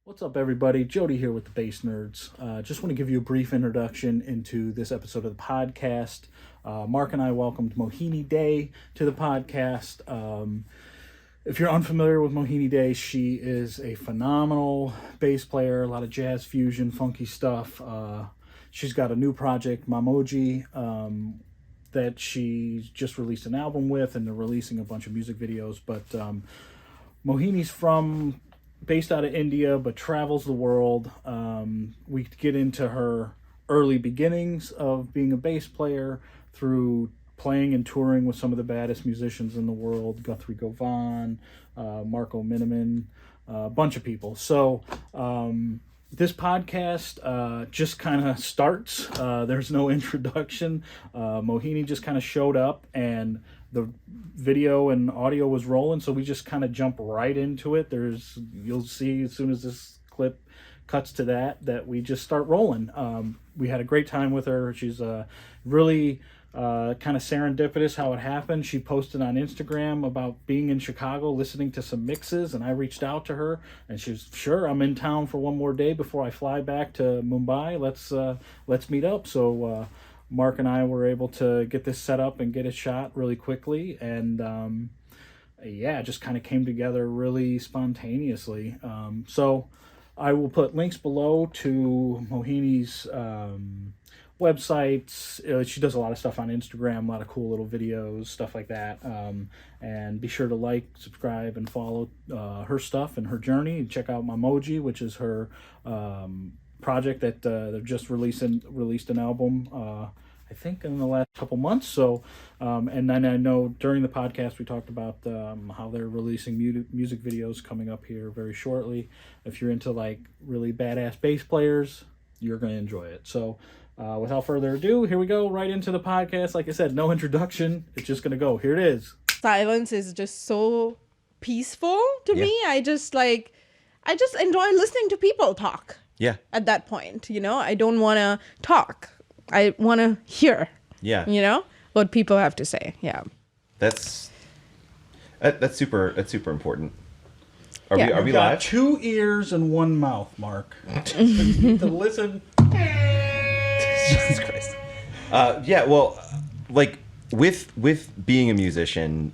What's up, everybody? Jody here with the Bass Nerds. Just want to give you a brief introduction into this episode of the podcast. Mark and I welcomed Mohini Dey to the podcast. If you're unfamiliar with Mohini Dey, she is a phenomenal bass player, a lot of jazz fusion, funky stuff. She's got a new project, MaMoGi, that she just released an album with, and they're releasing a bunch of music videos. But Mohini's based out of India, but travels the world. We get into her early beginnings of being a bass player through playing and touring with some of the baddest musicians in the world, Guthrie Govan, Marco Miniman, a bunch of people. So this podcast just kind of starts. There's no introduction. Mohini just kind of showed up, and the video and audio was rolling, so we just kind of jump right into it. You'll see as soon as this clip cuts to that we just start rolling. We had a great time with her. She's really kind of serendipitous how it happened. She posted on Instagram about being in Chicago, listening to some mixes, and I reached out to her, and she was, sure, I'm in town for one more day before I fly back to Mumbai. Let's meet up. So Mark and I were able to get this set up and get it shot really quickly, and it just kind of came together really spontaneously. So I will put links below to Mohini's websites. She does a lot of stuff on Instagram, a lot of cool little videos, stuff like that. And be sure to like, subscribe, and follow her stuff and her journey. And check out MaMoGi, which is her project that they've just released an album, I think in the last couple months. So and then I know during the podcast we talked about how they're releasing music videos coming up here very shortly. If you're into like really badass bass players, you're going to enjoy it. So without further ado, here we go right into the podcast. Like I said, no introduction. It's just going to go. Here it is. Silence is just so peaceful to me. I just enjoy listening to people talk. Yeah. At that point, I don't want to talk. I want to hear. Yeah. What people have to say. Yeah. That's super important. Are we Got live? 2 ears and 1 mouth, Mark. You need to listen. Jesus Christ. Well, like with being a musician,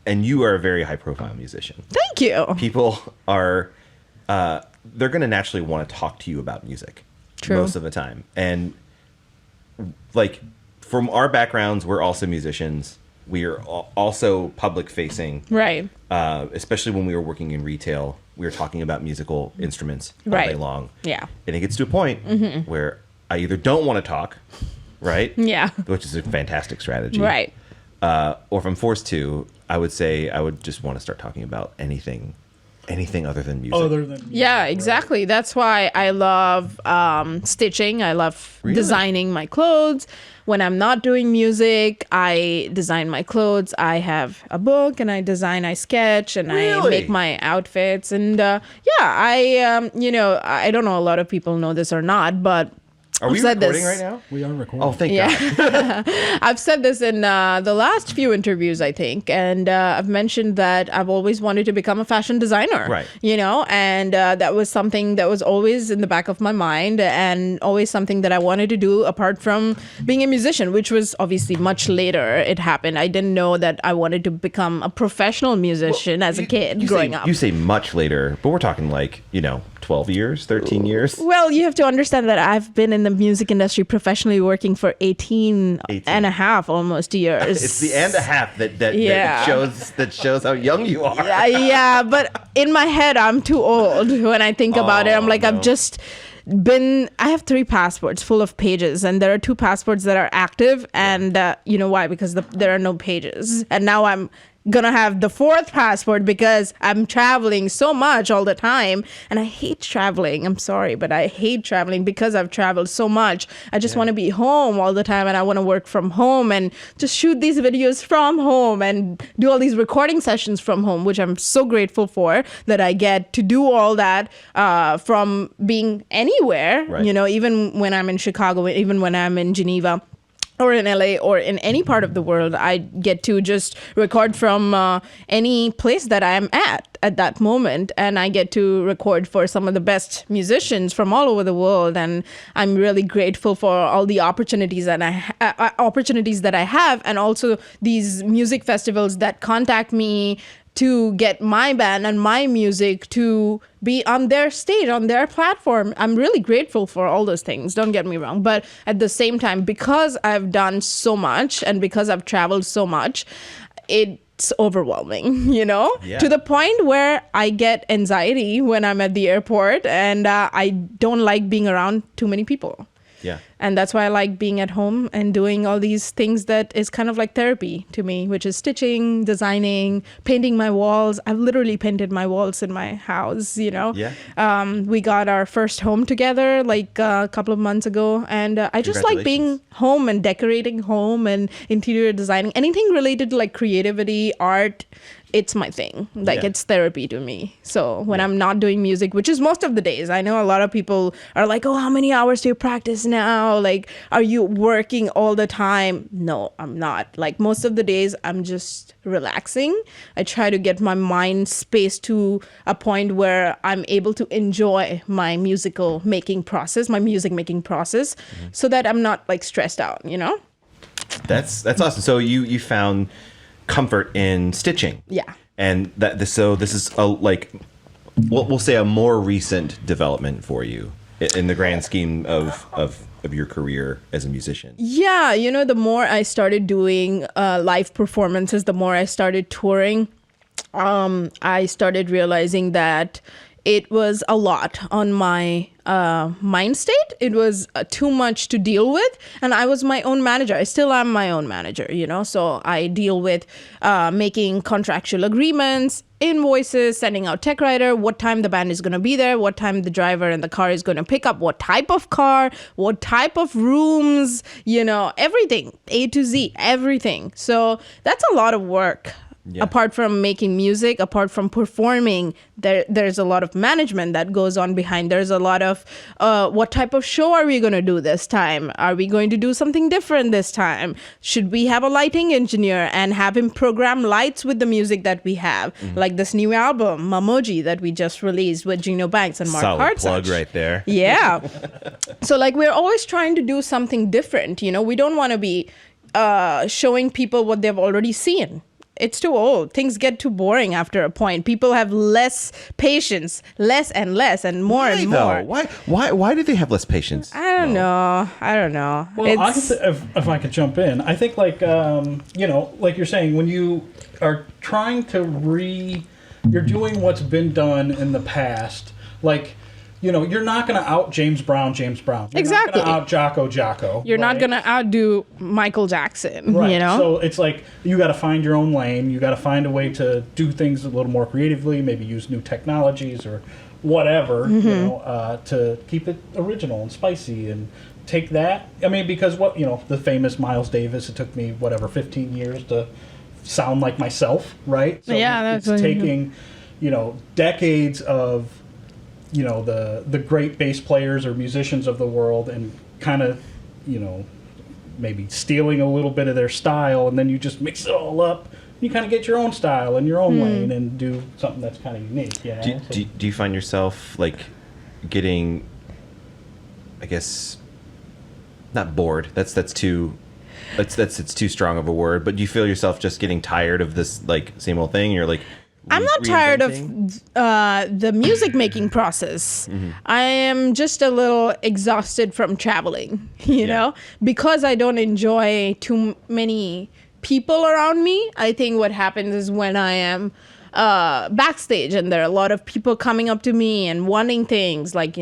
and you are a very high profile musician. Thank you. People are they're going to naturally want to talk to you about music. True. Most of the time. And like from our backgrounds, we're also musicians. We are also public facing. Right. Especially when we were working in retail, we were talking about musical instruments all Right. day long. Yeah. And it gets to a point where I either don't want to talk, right? Yeah. Which is a fantastic strategy. Right. Or if I'm forced to, I would say I would just want to start talking about anything other than music. Yeah, exactly. That's why I love stitching. I love designing my clothes. When I'm not doing music, I design my clothes. I have a book and I sketch, and I make my outfits. And I don't know a lot of people know this or not, but Are we recording right now? We are recording. Oh, thank God. I've said this in the last few interviews, I think, and I've mentioned that I've always wanted to become a fashion designer. Right. And that was something that was always in the back of my mind, and always something that I wanted to do apart from being a musician, which was obviously much later it happened. I didn't know that I wanted to become a professional musician as a kid growing up. You say much later, but we're talking 12 years, 13 years. Well, you have to understand that I've been in the music industry professionally working for 18 and a half almost years. It's the and a half that shows how young you are. Yeah, but in my head, I'm too old when I think about it. I'm like, no. I have 3 passports full of pages, and there are 2 passports that are active, and you know why? Because there are no pages. And now I'm gonna have the 4th passport because I'm traveling so much all the time, and I hate traveling. I'm sorry, but I hate traveling because I've traveled so much. I just want to be home all the time, and I want to work from home and just shoot these videos from home and do all these recording sessions from home, which I'm so grateful for, that I get to do all that from being anywhere. Right. Even when I'm in Chicago, even when I'm in Geneva. or in LA or in any part of the world, I get to just record from any place that I'm at that moment. And I get to record for some of the best musicians from all over the world. And I'm really grateful for all the opportunities that I have, and also these music festivals that contact me to get my band and my music to be on their stage, on their platform. I'm really grateful for all those things, don't get me wrong. But at the same time, because I've done so much and because I've traveled so much, it's overwhelming, Yeah. to the point where I get anxiety when I'm at the airport, and I don't like being around too many people. Yeah. And that's why I like being at home and doing all these things that is kind of like therapy to me, which is stitching, designing, painting my walls. I've literally painted my walls in my house, Yeah. We got our first home together like a couple of months ago. And I just like being home and decorating home and interior designing. Anything related to like creativity, art, it's my thing. Like, it's therapy to me. So when I'm not doing music, which is most of the days, I know a lot of people are like, oh, how many hours do you practice now? Like, are you working all the time? No, I'm not. Like, most of the days, I'm just relaxing. I try to get my mind spaced to a point where I'm able to enjoy my music making process, so that I'm not like stressed out, That's awesome. So you found comfort in stitching. Yeah. And so this is we'll say a more recent development for you in the grand scheme of your career as a musician. Yeah, the more I started doing live performances, the more I started touring, I started realizing that it was a lot on my mind state. It was too much to deal with. And I was my own manager. I still am my own manager, So I deal with making contractual agreements, invoices, sending out tech writer, what time the band is going to be there, what time the driver and the car is going to pick up, what type of car, what type of rooms, everything, A to Z, everything. So that's a lot of work. Yeah. Apart from making music, apart from performing, there's a lot of management that goes on behind. There's a lot of what type of show are we going to do this time? Are we going to do something different this time? Should we have a lighting engineer and have him program lights with the music that we have? Mm-hmm. Like this new album, MaMoGi, that we just released with Gino Banks and Mark Hartsach. Solid plug right there. Yeah. So like we're always trying to do something different. We don't want to be showing people what they've already seen. It's too old. Things get too boring after a point. People have less patience, less and less, and more and more. Why do they have less patience? I don't know. Well, if I could jump in, I think like like you're saying, when you are trying to you're doing what's been done in the past, like. You're not going to out James Brown. You're exactly. not going to out Jocko. You're not going to outdo Michael Jackson, right. So it's like you got to find your own lane. You got to find a way to do things a little more creatively, maybe use new technologies or whatever, to keep it original and spicy and take that. I mean, because the famous Miles Davis, it took me, 15 years to sound like myself, right? So that's it's taking, decades of the great bass players or musicians of the world and kind of, maybe stealing a little bit of their style, and then you just mix it all up. You kind of get your own style and your own lane and do something that's kind of unique. Do you find yourself like getting, I guess, not bored? It's too strong of a word. But do you feel yourself just getting tired of this like same old thing? You're like. I'm not tired of the music making process. Mm-hmm. I am just a little exhausted from traveling, because I don't enjoy too many people around me. I think what happens is when I am backstage and there are a lot of people coming up to me and wanting things like,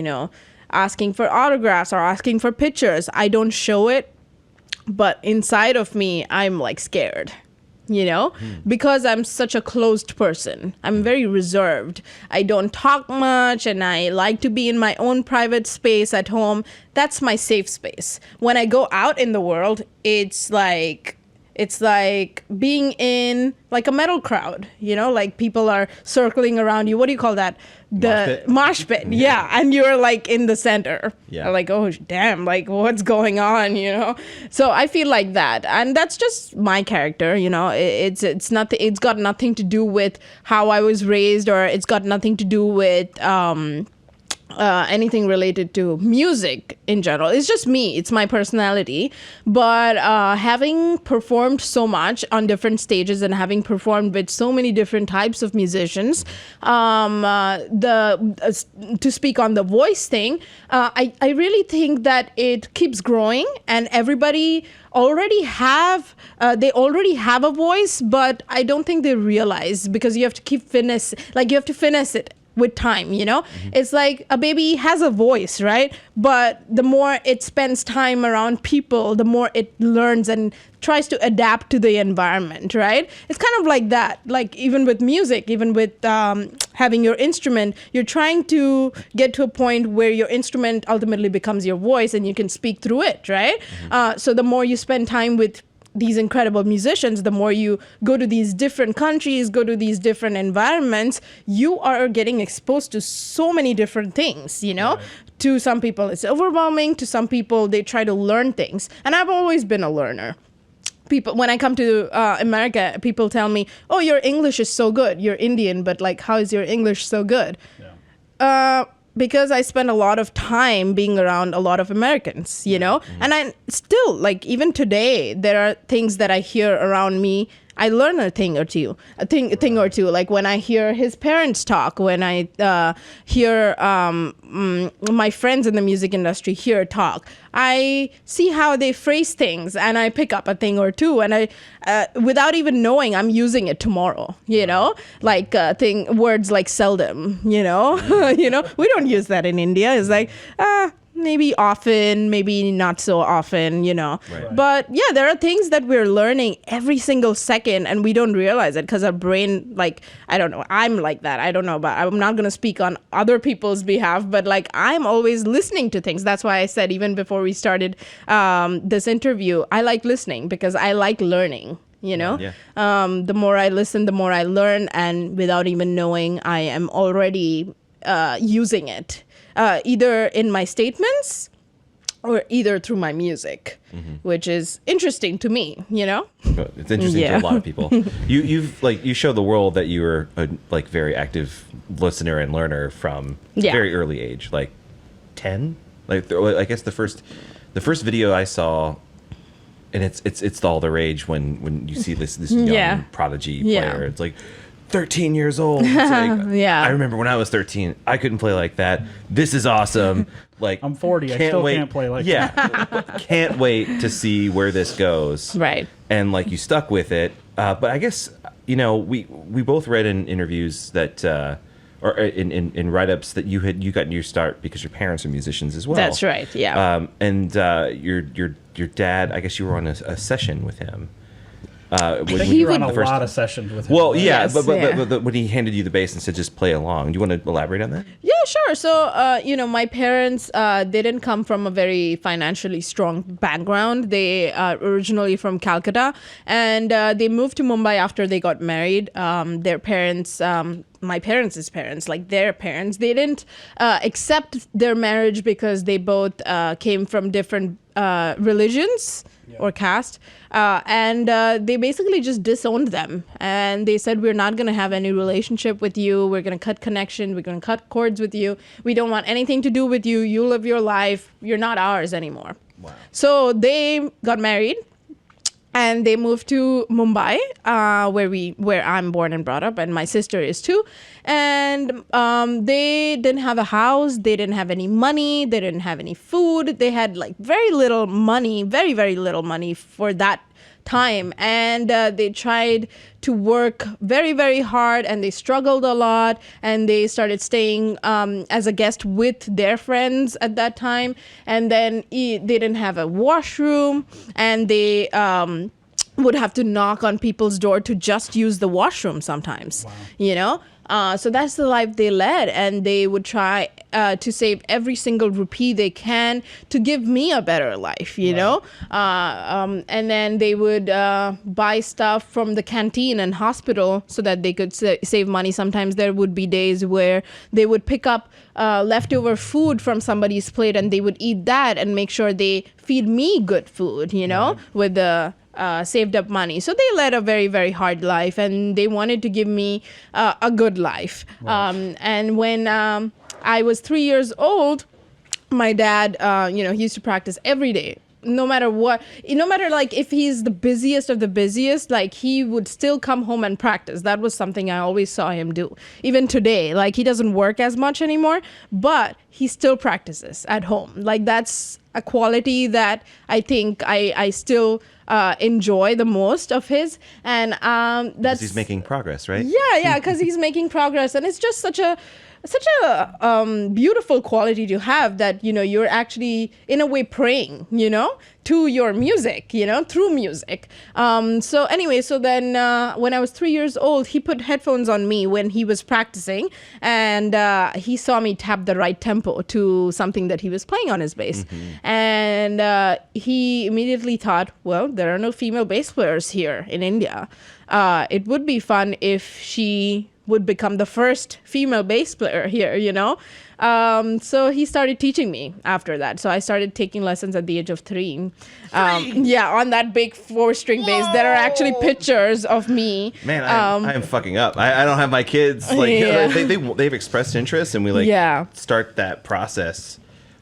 asking for autographs or asking for pictures. I don't show it, but inside of me, I'm like scared. Because I'm such a closed person. I'm very reserved. I don't talk much and I like to be in my own private space at home. That's my safe space. When I go out in the world, it's like It's like being in like a metal crowd, like people are circling around you. What do you call that? The mosh pit. Yeah. And you're like in the center. Yeah. Like, oh damn, like what's going on, So I feel like that. And that's just my character, it's nothing, it's got nothing to do with how I was raised, or it's got nothing to do with anything related to music in general. It's just me. It's my personality. But having performed so much on different stages and having performed with so many different types of musicians, to speak on the voice thing, I really think that it keeps growing, and everybody already have a voice, but I don't think they realize, because you have to finesse it with time, It's like a baby has a voice, right? But the more it spends time around people, the more it learns and tries to adapt to the environment, right? It's kind of like that. Like even with music, even with having your instrument, you're trying to get to a point where your instrument ultimately becomes your voice and you can speak through it, right? So the more you spend time with these incredible musicians, the more you go to these different countries, go to these different environments, you are getting exposed to so many different things, Right. To some people, it's overwhelming. To some people, they try to learn things. And I've always been a learner. People, when I come to America, people tell me, oh, your English is so good. You're Indian, but like, how is your English so good? Yeah. Because I spend a lot of time being around a lot of Americans, and I still, like, even today, there are things that I hear around me. I learn a thing or two. Like when I hear his parents talk, when I hear my friends in the music industry here talk, I see how they phrase things, and I pick up a thing or two, and I, without even knowing, I'm using it tomorrow. Like words like seldom. We don't use that in India. It's like maybe often, maybe not so often, Right. But yeah, there are things that we're learning every single second, and we don't realize it because our brain, like, I don't know, I'm like that. I don't know, but I'm not going to speak on other people's behalf, but like, I'm always listening to things. That's why I said, even before we started this interview, I like listening because I like learning. Yeah. The more I listen, the more I learn, and without even knowing, I am already using it. Either in my statements or either through my music, which is interesting to me, It's interesting to a lot of people. You show the world that you were a very active listener and learner from a very early age, like 10. Like I guess the first video I saw, and it's all the rage when you see this young prodigy player. It's like 13 years old. It's like, I remember when I was 13, I couldn't play like that. This is awesome. Like, I'm 40. I still can't play like that. Can't wait to see where this goes. Right. And like, you stuck with it. But I guess, we both read in interviews that, or in write-ups, that you got your start because your parents are musicians as well. That's right. Yeah. And your dad, I guess you were on a session with him. He run a lot of sessions with him. Well, yeah, but when he handed you the bass and said, just play along, do you want to elaborate on that? Yeah, sure. So, my parents, they didn't come from a very financially strong background. They are originally from Calcutta, and they moved to Mumbai after they got married. Their parents, my parents' parents, like their parents, they didn't accept their marriage because they both came from different religions or caste, and they basically just disowned them, and they said, we're not going to have any relationship with you, we're going to cut connection, we're going to cut cords with you, we don't want anything to do with you, you live your life, you're not ours anymore. Wow. So they got married, and they moved to Mumbai, where I'm born and brought up, and my sister is too. And they didn't have a house, they didn't have any money, they didn't have any food. They had like very little money, very, very little money for that time. And they tried to work very, very hard, and they struggled a lot, and they started staying as a guest with their friends at that time. And then they didn't have a washroom, and they would have to knock on people's door to just use the washroom sometimes. Wow. So that's the life they led, and they would try to save every single rupee they can to give me a better life, you know? And then they would buy stuff from the canteen and hospital so that they could save money. Sometimes there would be days where they would pick up leftover food from somebody's plate, and they would eat that and make sure they feed me good food, you know, with the saved up money. So they led a very, very hard life, and they wanted to give me a good life. And when I was 3 years old, my dad, he used to practice every day. No matter what, no matter like if he's the busiest of the busiest, like he would still come home and practice. That was something I always saw him do. Even today, like he doesn't work as much anymore, but he still practices at home. Like that's a quality that I think I still enjoy the most of his. And that's he's making progress, right? Yeah, because he's making progress, and it's just such a beautiful quality to have, that you're actually in a way praying to your music, through music. So then when I was 3 years old, he put headphones on me when he was practicing, and he saw me tap the right tempo to something that he was playing on his bass. And he immediately thought, well, there are no female bass players here in India. It would be fun if she would become the first female bass player here, So he started teaching me after that. So I started taking lessons at the age of 3. On that big 4-string bass. There are actually pictures of me. Man, I am fucking up. I don't have my kids. Like they've expressed interest, and we start that process.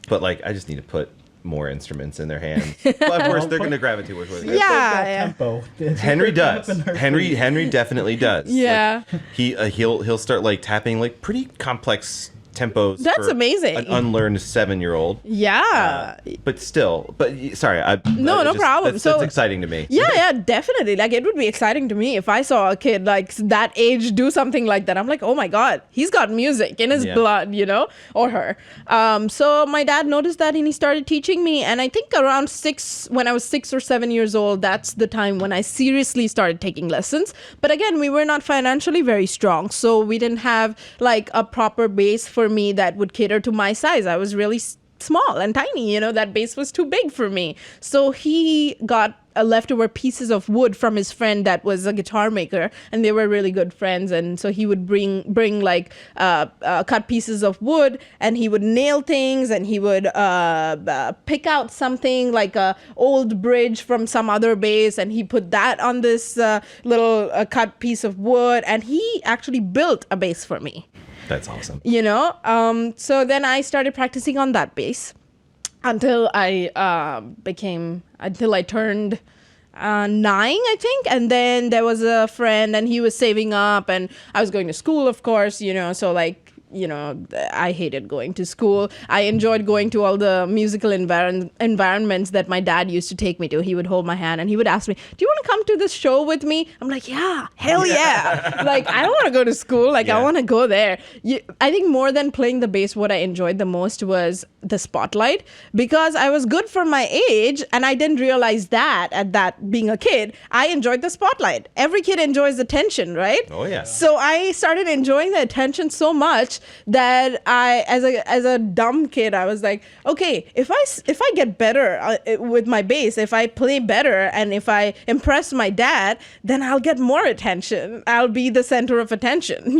But like I just need to put more instruments in their hands. But of course, they're going to gravitate towards it. Tempo. Henry does. Henry definitely does. Yeah. Like, he'll start like tapping like pretty complex tempos. That's for amazing. An unlearned 7-year-old. Yeah. But still, sorry. No problem. That's exciting to me. Yeah, definitely. Like it would be exciting to me if I saw a kid like that age do something like that. I'm like, oh my God, he's got music in his blood, or her. So my dad noticed that, and he started teaching me. And I think around when I was 6 or 7 years old, that's the time when I seriously started taking lessons. But again, we were not financially very strong, so we didn't have like a proper base for me that would cater to my size. I was really small and tiny, that bass was too big for me. So he got leftover pieces of wood from his friend that was a guitar maker, and they were really good friends. And so he would bring like cut pieces of wood, and he would nail things, and he would pick out something like a old bridge from some other bass, and he put that on this little cut piece of wood, and he actually built a bass for me. That's awesome. So then I started practicing on that bass until I turned 9, I think. And then there was a friend, and he was saving up, and I was going to school, of course, so like, I hated going to school. I enjoyed going to all the musical environments that my dad used to take me to. He would hold my hand, and he would ask me, do you want to come to this show with me? I'm like, yeah, hell yeah. Like, I don't want to go to school. Like, I want to go there. I think more than playing the bass, what I enjoyed the most was the spotlight, because I was good for my age, and I didn't realize that at that being a kid. I enjoyed the spotlight. Every kid enjoys attention, right? Oh, yeah. So I started enjoying the attention so much that I, as a dumb kid, I was like, okay, if I get better with my bass, if I play better, and if I impress my dad, then I'll get more attention. I'll be the center of attention,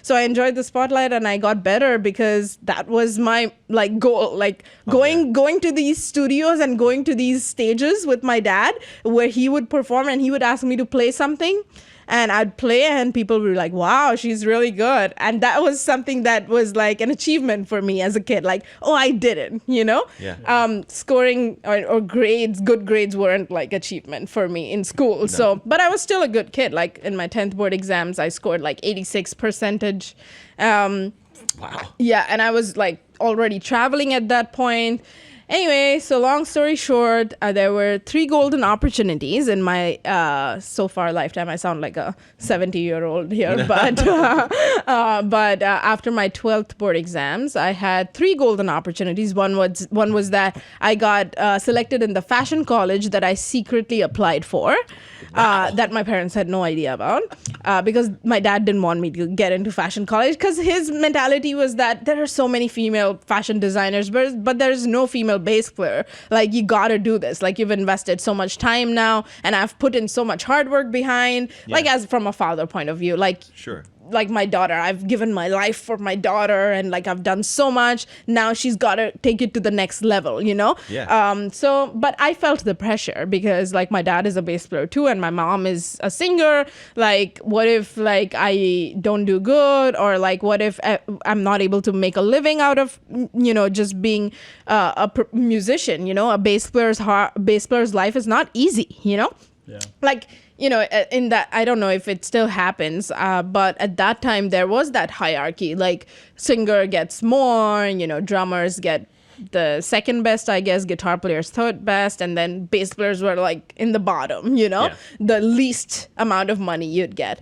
So I enjoyed the spotlight, and I got better because that was my like goal, like going to these studios and going to these stages with my dad where he would perform, and he would ask me to play something. And I'd play, and people were like, wow, she's really good. And that was something that was like an achievement for me as a kid. Like, oh, I did it, Yeah. Scoring or grades, good grades weren't like achievement for me in school. No. So, but I was still a good kid. Like in my 10th board exams, I scored like 86%. Wow. Yeah, and I was like already traveling at that point. Anyway, so long story short, there were 3 golden opportunities in my so far lifetime. I sound like a 70-year-old here, but after my 12th board exams, I had 3 golden opportunities. One was that I got selected in the fashion college that I secretly applied for. That my parents had no idea about, because my dad didn't want me to get into fashion college, because his mentality was that there are so many female fashion designers, but there's no female bass player. Like, you gotta do this. Like, you've invested so much time now, and I've put in so much hard work behind. Yeah. Like, as from a father point of view, like, sure. Like my daughter, I've given my life for my daughter, and like I've done so much. Now she's got to take it to the next level, you know? Yeah. But I felt the pressure, because like my dad is a bass player too, and my mom is a singer. Like, what if like I don't do good, or like what if I'm not able to make a living out of, you know, just being a musician? You know, a bass player's life is not easy, you know? Yeah. Like, you know, in that, I don't know if it still happens, but at that time there was that hierarchy. Like, singer gets more, you know, drummers get the second best, I guess, guitar players third best, and then bass players were like in the bottom, you know, the least amount of money you'd get.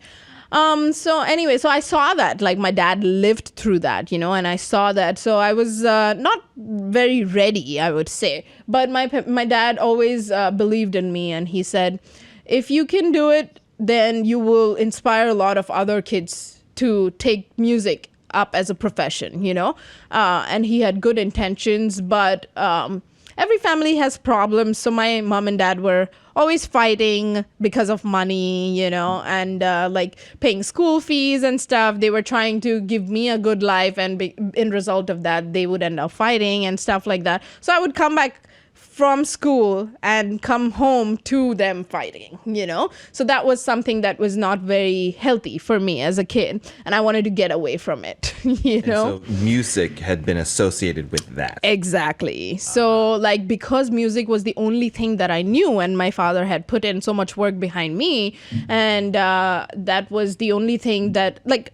So anyway, so I saw that, like, my dad lived through that, you know, and I saw that. So I was not very ready, I would say. But my dad always believed in me, and he said, if you can do it, then you will inspire a lot of other kids to take music up as a profession, you know? And he had good intentions, but every family has problems. So my mom and dad were always fighting because of money, you know, and like paying school fees and stuff. They were trying to give me a good life, and in result of that, they would end up fighting and stuff like that. So I would come back from school and come home to them fighting, you know? So that was something that was not very healthy for me as a kid, and I wanted to get away from it, you know? So music had been associated with that. Exactly. So like, because music was the only thing that I knew, and my father had put in so much work behind me, and that was the only thing that, like,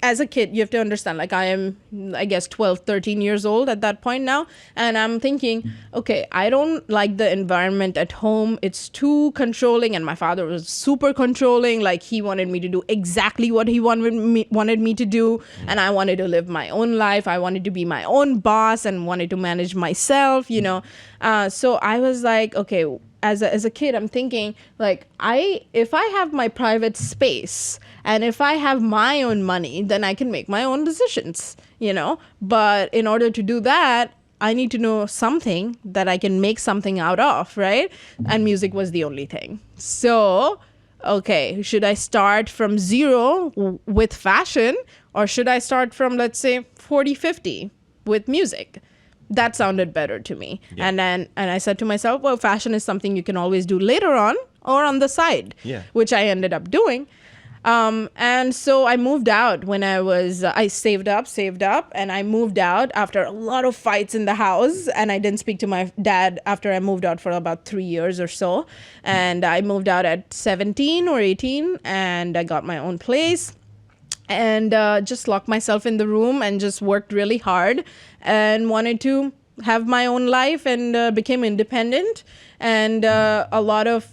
as a kid, you have to understand, like, I am, I guess, 12, 13 years old at that point now. And I'm thinking, okay, I don't like the environment at home. It's too controlling. And my father was super controlling. Like, he wanted me to do exactly what he wanted me to do. And I wanted to live my own life. I wanted to be my own boss and wanted to manage myself, you know. So I was like, okay, as a kid, I'm thinking, like, if I have my private space, and if I have my own money, then I can make my own decisions, you know? But in order to do that, I need to know something that I can make something out of, right? And music was the only thing. So, okay, should I start from zero with fashion, or should I start from, let's say, 40-50 with music? That sounded better to me. Yeah. And I said to myself, well, fashion is something you can always do later on or on the side, which I ended up doing. And so I moved out when I saved up, and I moved out after a lot of fights in the house. And I didn't speak to my dad after I moved out for about 3 years or so. And I moved out at 17 or 18, and I got my own place. And just locked myself in the room and just worked really hard and wanted to have my own life, and became independent. And a lot of,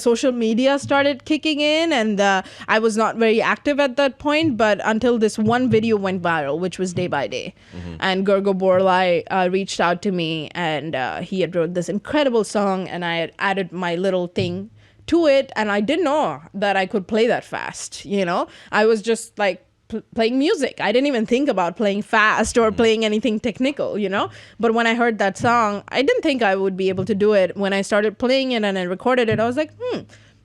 social media started kicking in, and I was not very active at that point, but until this one video went viral, which was Day by Day. Mm-hmm. And Gergo Borlai reached out to me, and he had wrote this incredible song, and I had added my little thing to it, and I didn't know that I could play that fast, you know? I was just like playing music. I didn't even think about playing fast or playing anything technical, you know? But when I heard that song, I didn't think I would be able to do it. When I started playing it and I recorded it, I was like,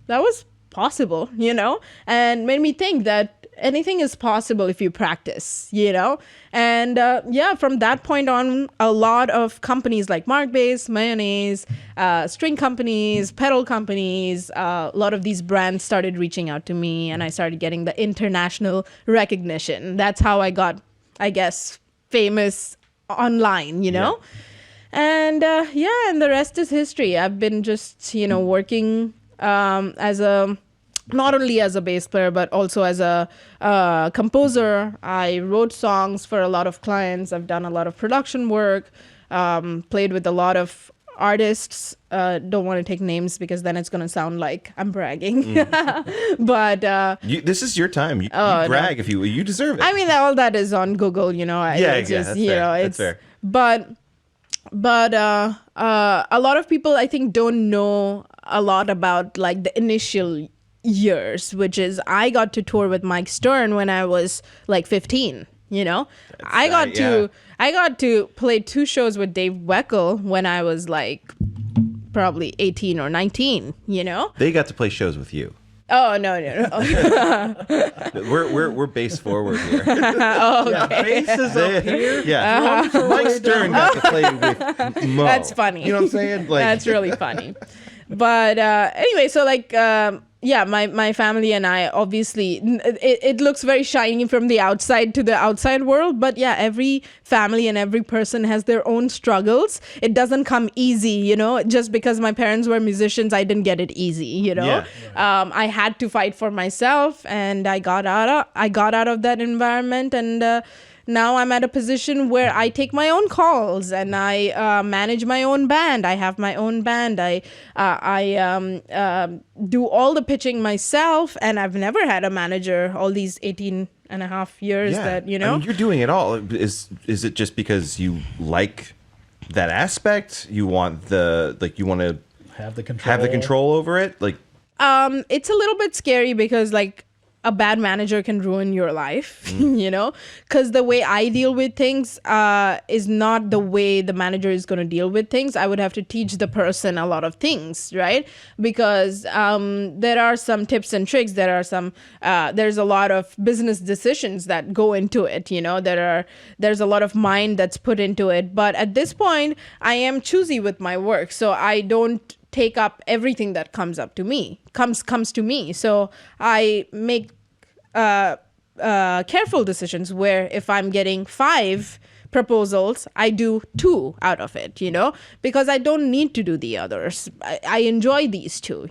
that was possible, you know? And made me think that anything is possible if you practice, you know? And from that point on, a lot of companies like Mark Bass, Mayonnaise, string companies, pedal companies, a lot of these brands started reaching out to me, and I started getting the international recognition. That's how I got, I guess, famous online, you know? And and the rest is history. I've been just, working as a not only as a bass player, but also as a composer. I wrote songs for a lot of clients. I've done a lot of production work, played with a lot of artists. Don't want to take names because then it's going to sound like I'm bragging. But this is your time. You brag if you deserve it. I mean, all that is on Google, That's fair. That's fair. But a lot of people, I think, don't know a lot about like the initial years, which is I got to tour with Mike Stern when I was like 15. I got to play 2 shows with Dave Weckl when I was like probably 18 or 19. They got to play shows with you. Oh no. We're bass forward here. Oh, okay. Bass is up here. Yeah, Mike Stern got to play with Mo. That's funny. You know what I'm saying? Like, that's really funny. But anyway, so like my family and I, obviously it looks very shiny from the outside to the outside world, but yeah, every family and every person has their own struggles. It doesn't come easy, just because my parents were musicians, I didn't get it easy. Yeah. I had to fight for myself, and I got out of that environment, and now I'm at a position where I take my own calls and I manage my own band. I have my own band. I do all the pitching myself, and I've never had a manager all these 18 and a half years that. I mean, you're doing it all. Is it just because you like that aspect? You want you want to have the control over it? Like, it's a little bit scary because like a bad manager can ruin your life, because the way I deal with things is not the way the manager is going to deal with things. I would have to teach the person a lot of things, right? Because there are some tips and tricks. There's a lot of business decisions that go into it. There's a lot of mind that's put into it. But at this point, I am choosy with my work, so I don't take up everything that comes to me. So I make careful decisions where if I'm getting 5 proposals, I do 2 out of it, because I don't need to do the others. I enjoy these 2,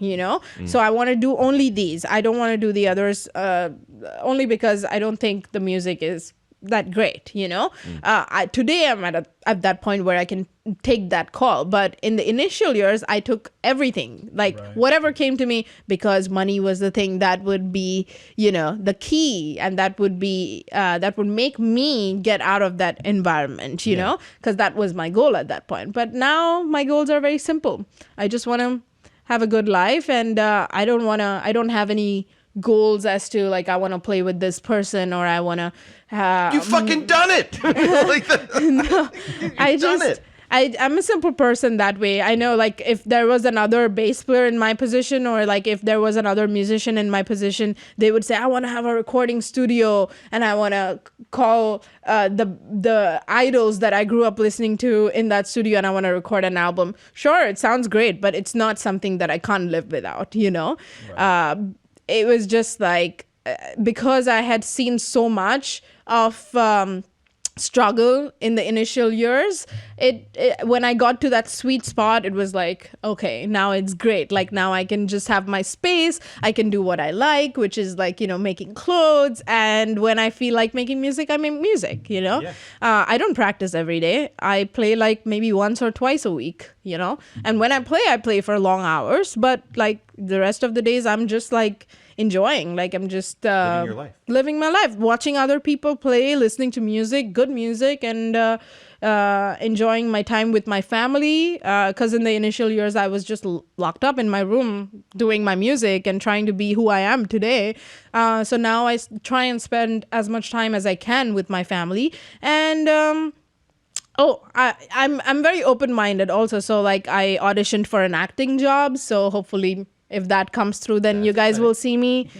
so I want to do only these. I don't want to do the others only because I don't think the music is that great, today I'm at that point where I can take that call. But in the initial years, I took everything, whatever came to me, because money was the thing that would be, the key, and that would be that would make me get out of that environment, because that was my goal at that point. But now my goals are very simple. I just want to have a good life, and I don't have any goals as to like I want to play with this person, or I want to you fucking done it. No, I'm a simple person that way. I know, like, if there was another bass player in my position, or like if there was another musician in my position, they would say, I want to have a recording studio, and I want to call the idols that I grew up listening to in that studio, and I want to record an album. Sure, it sounds great, but it's not something that I can't live without, Right. It was just like, because I had seen so much of struggle in the initial years, when I got to that sweet spot, it was like, okay, now it's great. Like, now I can just have my space. I can do what I like, which is like, making clothes. And when I feel like making music, I make music, Yeah. I don't practice every day. I play like maybe once or twice a week, And when I play for long hours. But like the rest of the days, I'm just like enjoying, like I'm just living my life, watching other people play, listening to music, good music, and enjoying my time with my family, because in the initial years I was just locked up in my room doing my music and trying to be who I am today. So now I try and spend as much time as I can with my family. And I'm very open-minded also, so like I auditioned for an acting job, so hopefully if that comes through, then you guys will see me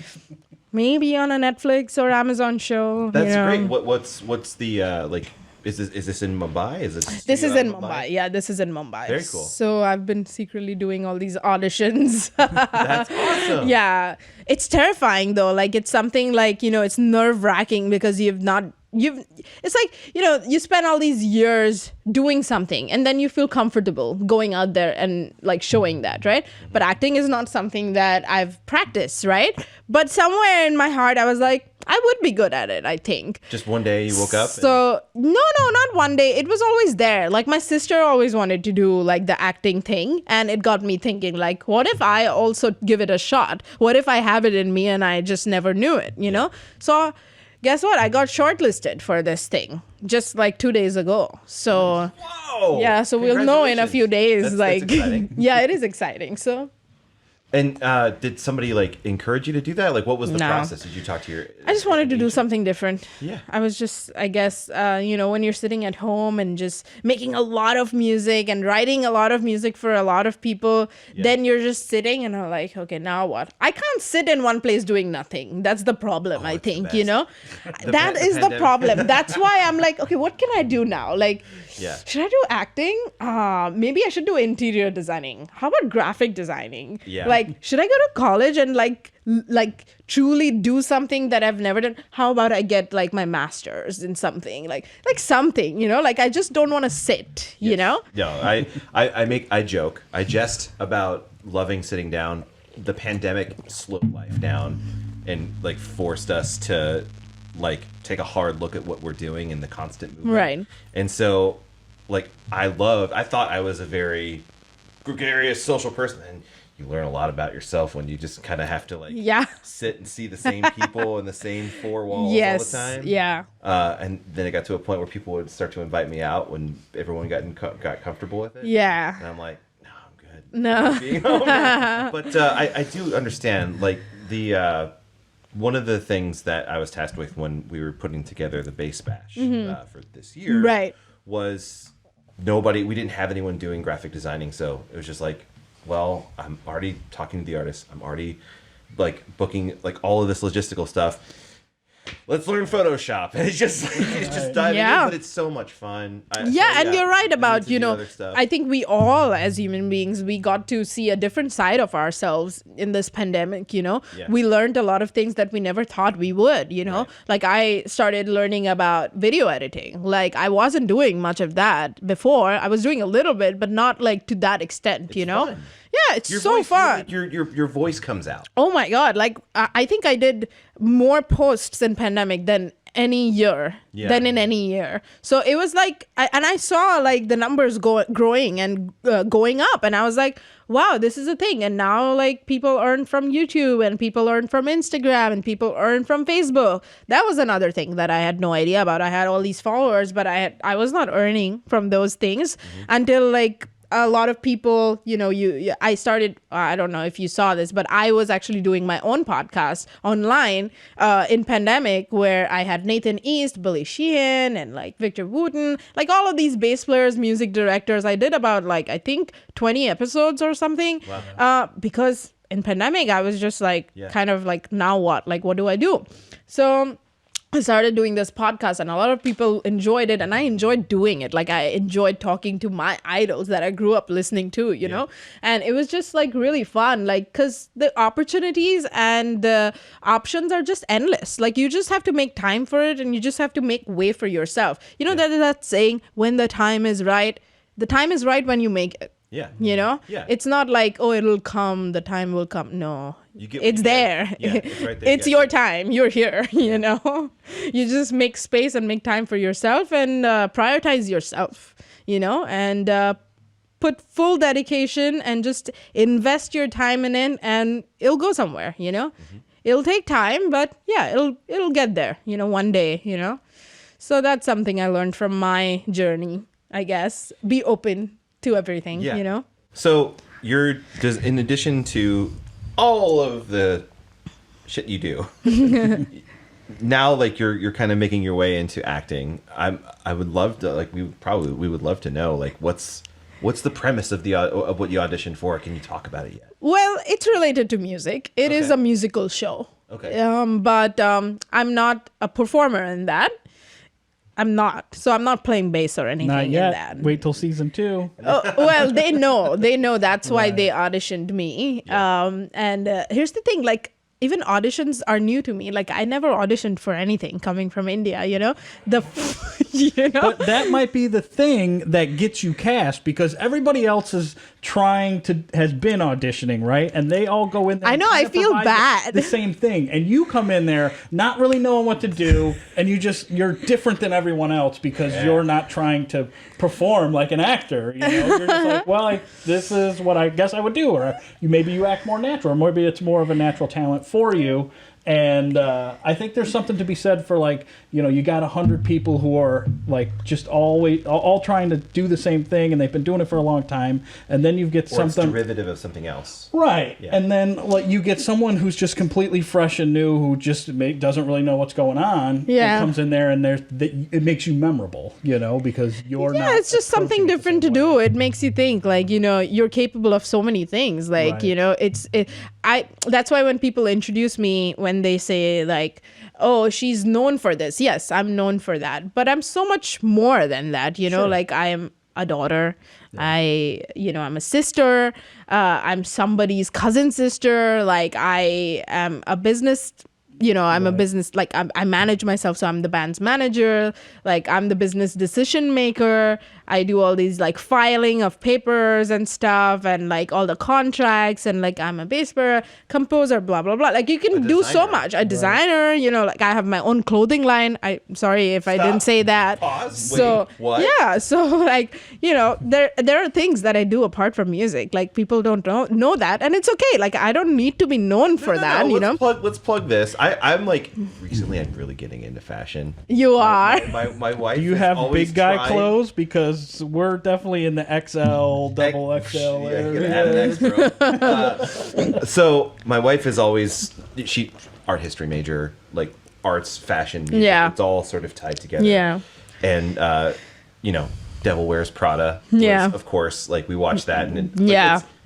maybe on a Netflix or Amazon show. That's great. What's the like? Is this in Mumbai? This is in Mumbai. Yeah, this is in Mumbai. Very cool. So I've been secretly doing all these auditions. That's awesome. Yeah, it's terrifying though. Like, it's something like, it's nerve-wracking because you've not it's like, you spend all these years doing something and then you feel comfortable going out there and like showing that, right? But acting is not something that I've practiced, right? But somewhere in my heart, I was like, I would be good at it, I think. Just one day you woke up? So, no, not one day. It was always there. Like, my sister always wanted to do, like, the acting thing. And it got me thinking, like, what if I also give it a shot? What if I have it in me and I just never knew it, you know? So, guess what? I got shortlisted for this thing just, like, 2 days ago. So, Whoa! Yeah, so we'll know in a few days. That's exciting. Yeah, it is exciting. So... And did somebody like encourage you to do that? Like, what was the process? Did you talk to your? I just wanted to do something different. Yeah. I was just, I guess, when you're sitting at home and just making a lot of music and writing a lot of music for a lot of people, then you're just sitting and I'm like, okay, now what? I can't sit in one place doing nothing. That's the problem, I think, That is the problem. That's why I'm like, okay, what can I do now? Like, should I do acting? Maybe I should do interior designing. How about graphic designing? Yeah. Like, should I go to college and like truly do something that I've never done? How about I get like my master's in something, like something, like I just don't want to sit, No, I joke. I jest about loving sitting down. The pandemic slowed life down and like forced us to like take a hard look at what we're doing in the constant movement. Right. And so like I thought I was a very gregarious social person, and you learn a lot about yourself when you just kind of have to like sit and see the same people in the same four walls all the time. Yeah. And then it got to a point where people would start to invite me out when everyone got comfortable with it. Yeah. And I'm like, no, I'm good. No. Being home. But I do understand like the one of the things that I was tasked with when we were putting together the Bass Bash for this year was we didn't have anyone doing graphic designing, so it was just like, well, I'm already talking to the artist. I'm already like booking like all of this logistical stuff. Let's learn Photoshop. And it's just diving in, but it's so much fun. And you're right about, I think we all as human beings, we got to see a different side of ourselves in this pandemic, We learned a lot of things that we never thought we would, Right. Like I started learning about video editing. Like I wasn't doing much of that before. I was doing a little bit, but not like to that extent, Fun. Yeah, it's so fun. Your voice comes out. Oh my God. Like I think I did more posts in pandemic than any year, in any year. So it was like, I saw like the numbers growing and going up. And I was like, wow, this is a thing. And now like people earn from YouTube and people earn from Instagram and people earn from Facebook. That was another thing that I had no idea about. I had all these followers, but I was not earning from those things until like a lot of people, I started, I don't know if you saw this, but I was actually doing my own podcast online in pandemic where I had Nathan East, Billy Sheehan, and like Victor Wooten, like all of these bass players, music directors. I did about like, I think 20 episodes or something. Wow. Because in pandemic, I was just like, kind of like, now what? Like, what do I do? So I started doing this podcast and a lot of people enjoyed it and I enjoyed doing it. Like I enjoyed talking to my idols that I grew up listening to, you know, and it was just like really fun, like, because the opportunities and the options are just endless. Like you just have to make time for it and you just have to make way for yourself. You know, that saying, when the time is right when you make it. Yeah. You know? Yeah. It's not like, oh, it'll come, the time will come. No. It's there. Yeah, it's right there. It's your time. You're here, you know? You just make space and make time for yourself and prioritize yourself, you know? And put full dedication and just invest your time in it and it'll go somewhere, you know? Mm-hmm. It'll take time, but yeah, it'll get there, you know, one day, you know? So that's something I learned from my journey, I guess. Be open to everything, you know? So in addition to all of the shit you do, now like you're kind of making your way into acting. I would love to, like, we would love to know, like, what's the premise of what you auditioned for? Can you talk about it yet? Well, it's related to music. It is a musical show. Okay. But I'm not a performer in that. I'm not. So I'm not playing bass or anything not yet. in that. Wait till season 2. Well, they know. That's why they auditioned me. Yeah. And here's the thing, like, even auditions are new to me. Like I never auditioned for anything coming from India, But that might be the thing that gets you cast, because everybody else has been auditioning, right? And they all go in there. I know, I feel bad. The same thing. And you come in there not really knowing what to do, and you're different than everyone else because you're not trying to perform like an actor. You're just like, well, this is what I guess I would do. Or maybe you act more natural, or maybe it's more of a natural talent for you. And I think there's something to be said for, like, you got 100 people who are like just all trying to do the same thing, and they've been doing it for a long time, and then you get something it's derivative of something else, right? Yeah. And then like you get someone who's just completely fresh and new, who just doesn't really know what's going on. Yeah, and comes in there, and it makes you memorable, because you're not. Yeah, it's just something different to do. It makes you think, like, you're capable of so many things. Like, right. That's why when people introduce me, when they say like, oh, she's known for this. Yes, I'm known for that. But I'm so much more than that, Sure. like I am a daughter. Yeah. I'm a sister. I'm somebody's cousin sister. Like I am a business, I'm a business, like I manage myself. So I'm the band's manager. Like I'm the business decision maker. I do all these like filing of papers and stuff, and like all the contracts, and like I'm a bass player, composer, blah, blah, blah. Like you can do so much. A designer, like I have my own clothing line. I'm sorry if I didn't say that. Pause. So, wait, what? yeah. So like, there are things that I do apart from music. Like people don't know that, and it's okay. Like I don't need to be known for that, Let's plug this. I'm like, recently I'm really getting into fashion. You are. My wife. Do you is have always big guy trying- clothes? Because we're definitely in the XL, double XL Yeah, area. add an extra. So my wife is always art history major, like arts, fashion, music. Yeah. It's all sort of tied together. Yeah. And Devil Wears Prada. Yeah. Of course, like we watched that, and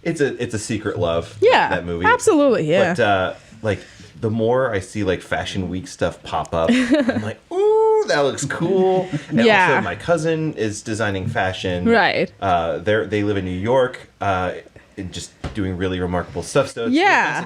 it's a secret love. Yeah. That movie. Absolutely. Yeah. But like the more I see like Fashion Week stuff pop up, I'm like, ooh, that looks cool. And also my cousin is designing fashion. Right. They live in New York, and just doing really remarkable stuff. So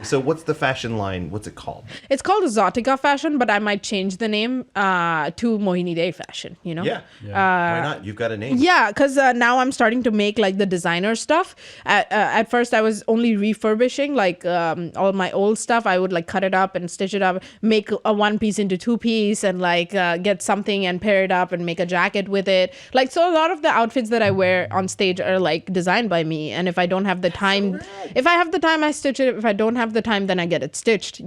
So what's the fashion line? What's it called? It's called Exotica Fashion, but I might change the name to Mohini Dey Fashion, Yeah. Why not? You've got a name. Yeah, because now I'm starting to make like the designer stuff. At first, I was only refurbishing like all my old stuff. I would like cut it up and stitch it up, make a one piece into two piece, and like get something and pair it up and make a jacket with it. Like, so a lot of the outfits that I wear on stage are like designed by me. And if I don't have the time, if I have the time, I stitch it. If I don't have the time, then I get it stitched,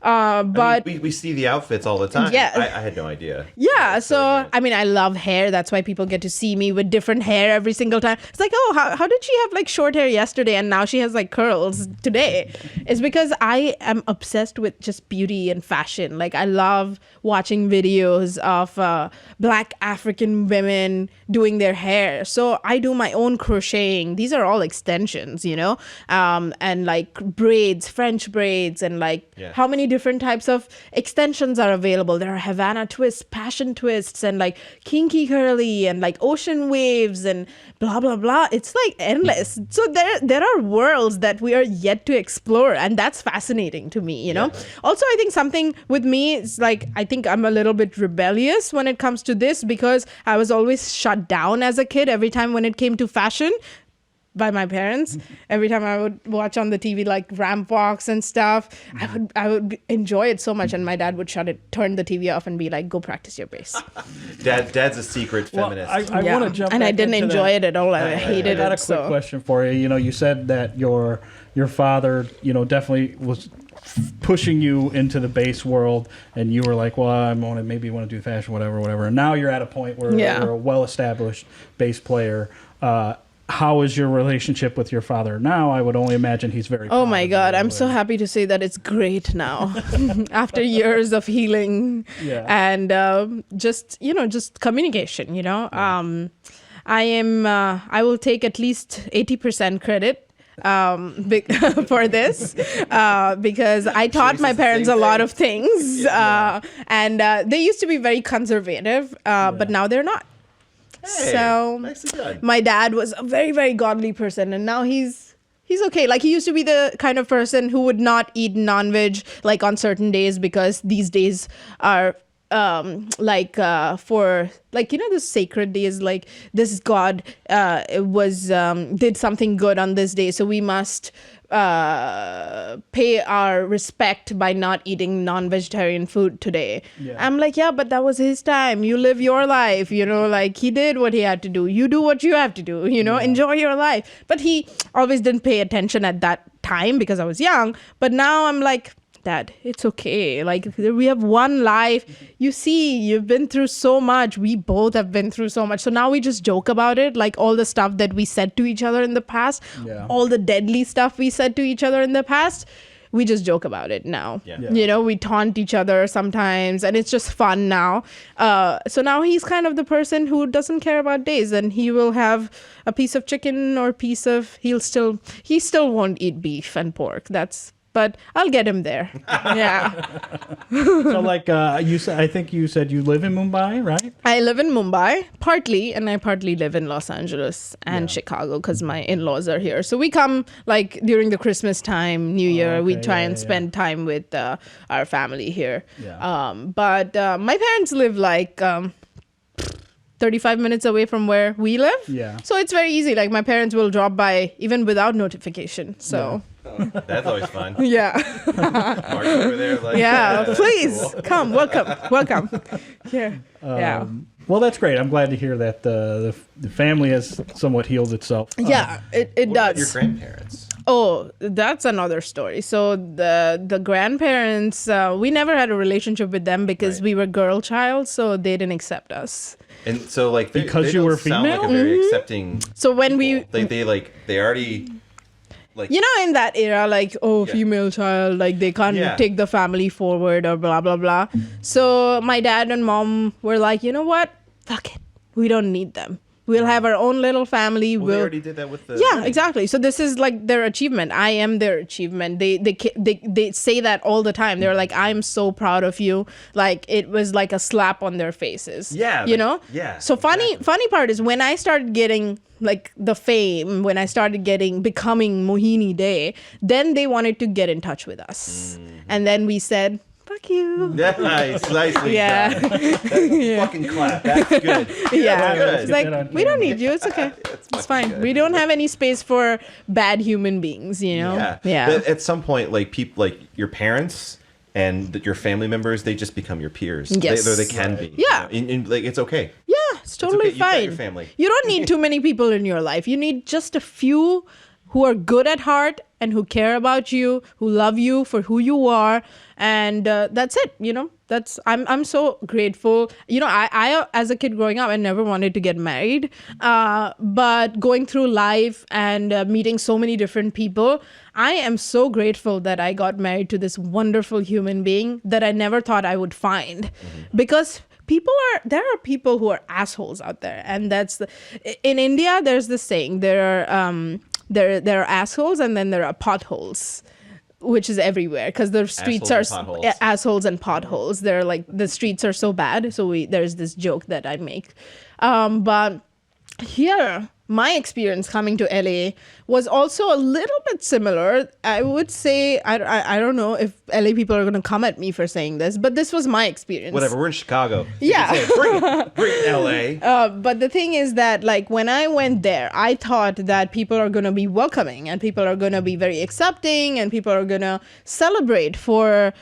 But we see the outfits all the time. Yeah. I had no idea. Yeah, so nice. I mean, I love hair. That's why people get to see me with different hair every single time. It's like, oh, how did she have like short hair yesterday and now she has like curls today? It's because I am obsessed with just beauty and fashion. Like I love watching videos of Black African women doing their hair. So I do my own crocheting. These are all extensions, and like braids, French braids, and like how many different types of extensions are available. There are Havana twists, passion twists, and like kinky curly, and like ocean waves, and blah blah blah. It's like endless. So there are worlds that we are yet to explore, and that's fascinating to me, Also, I think something with me is like, I think I'm a little bit rebellious when it comes to this, because I was always shut down as a kid every time when it came to fashion by my parents. Every time I would watch on the TV like ramp walks and stuff, I would enjoy it so much, and my dad would turn the TV off and be like, go practice your bass. Dad's a secret feminist. I want to jump and back I didn't into enjoy that. it at all. I hated I got it. a quick question for you. You said that your father, definitely was pushing you into the bass world, and you were like, well, I maybe want to do fashion, whatever. And now you're at a point where you're a well-established bass player. How is your relationship with your father now? I would only imagine he's very Oh my God, I'm so happy to say that it's great now. After years of healing and just communication, I will take at least 80% credit for this because I taught my parents a lot of things, and they used to be very conservative, but now they're not. Hey, So nicely done. my dad was a very, very godly person, and now he's He's okay. Like, he used to be the kind of person who would not eat non-veg like on certain days, because these days are for like, the sacred days, like this god did something good on this day, so we must pay our respect by not eating non-vegetarian food today. I'm like, yeah, but that was his time. You live your life, like he did what he had to do. You do what you have to do, enjoy your life. But he always didn't pay attention at that time because I was young. But now I'm like, Dad, it's okay. Like, we have one life. You see, you've been through so much. We both have been through so much. So now we just joke about it. Like, all the stuff that we said to each other in the past, all the deadly stuff we said to each other in the past, we just joke about it now. We taunt each other sometimes, and it's just fun now. So now he's kind of the person who doesn't care about days, and he will have a piece of chicken or he still won't eat beef and pork. But I'll get him there. Yeah. So, like, I think you said you live in Mumbai, right? I live in Mumbai, partly, and I partly live in Los Angeles and Chicago because my in-laws are here. So we come, like, during the Christmas time, New Year, we try and spend time with our family here. But my parents live, like, 35 minutes away from where we live. So it's very easy. Like, my parents will drop by even without notification. So... That's always fun. Mark over there, like, please cool. Come, welcome. Well, that's great. I'm glad to hear that the family has somewhat healed itself. It what does. About your grandparents? Oh, that's another story. So the grandparents, we never had a relationship with them because we were girl child, so they didn't accept us. And so, like, because they you were sound female, like a very accepting. So when people. they already. Like, in that era, like, female child, like, they can't take the family forward or blah, blah, blah. So my dad and mom were like, you know what? Fuck it. We don't need them. We'll have our own little family. They already did that with the... Yeah, exactly. So this is like their achievement. I am their achievement. They say that all the time. They're like, I'm so proud of you. Like, it was like a slap on their faces. Yeah. Yeah. So funny part is when I started getting like the fame, when I started becoming Mohini Dey, then they wanted to get in touch with us. And then we said, fuck you. Nicely done. Fucking clap. That's good. It's like, we don't need you. It's okay. It's fine. Good. We don't have any space for bad human beings, Yeah. But at some point, like, people, like your parents and your family members, they just become your peers. Yes. They can be. Yeah. Like, it's okay. Yeah, it's totally You've got fine. your family. You don't need too many people in your life. You need just a few who are good at heart and who care about you, who love you for who you are, and that's it. I'm so grateful. I as a kid growing up, I never wanted to get married, but going through life and meeting so many different people, I am so grateful that I got married to this wonderful human being that I never thought I would find, because there are people who are assholes out there, and in India there's this saying, there are assholes and then there are potholes, which is everywhere because the streets are assholes and potholes. They're like, the streets are so bad. So there's this joke that I make, but here my experience coming to LA was also a little bit similar. I would say, I don't know if LA people are going to come at me for saying this, but this was my experience. Whatever, we're in Chicago. Yeah. Bring it, LA. But the thing is that, like, when I went there, I thought that people are going to be welcoming and people are going to be very accepting and people are going to celebrate for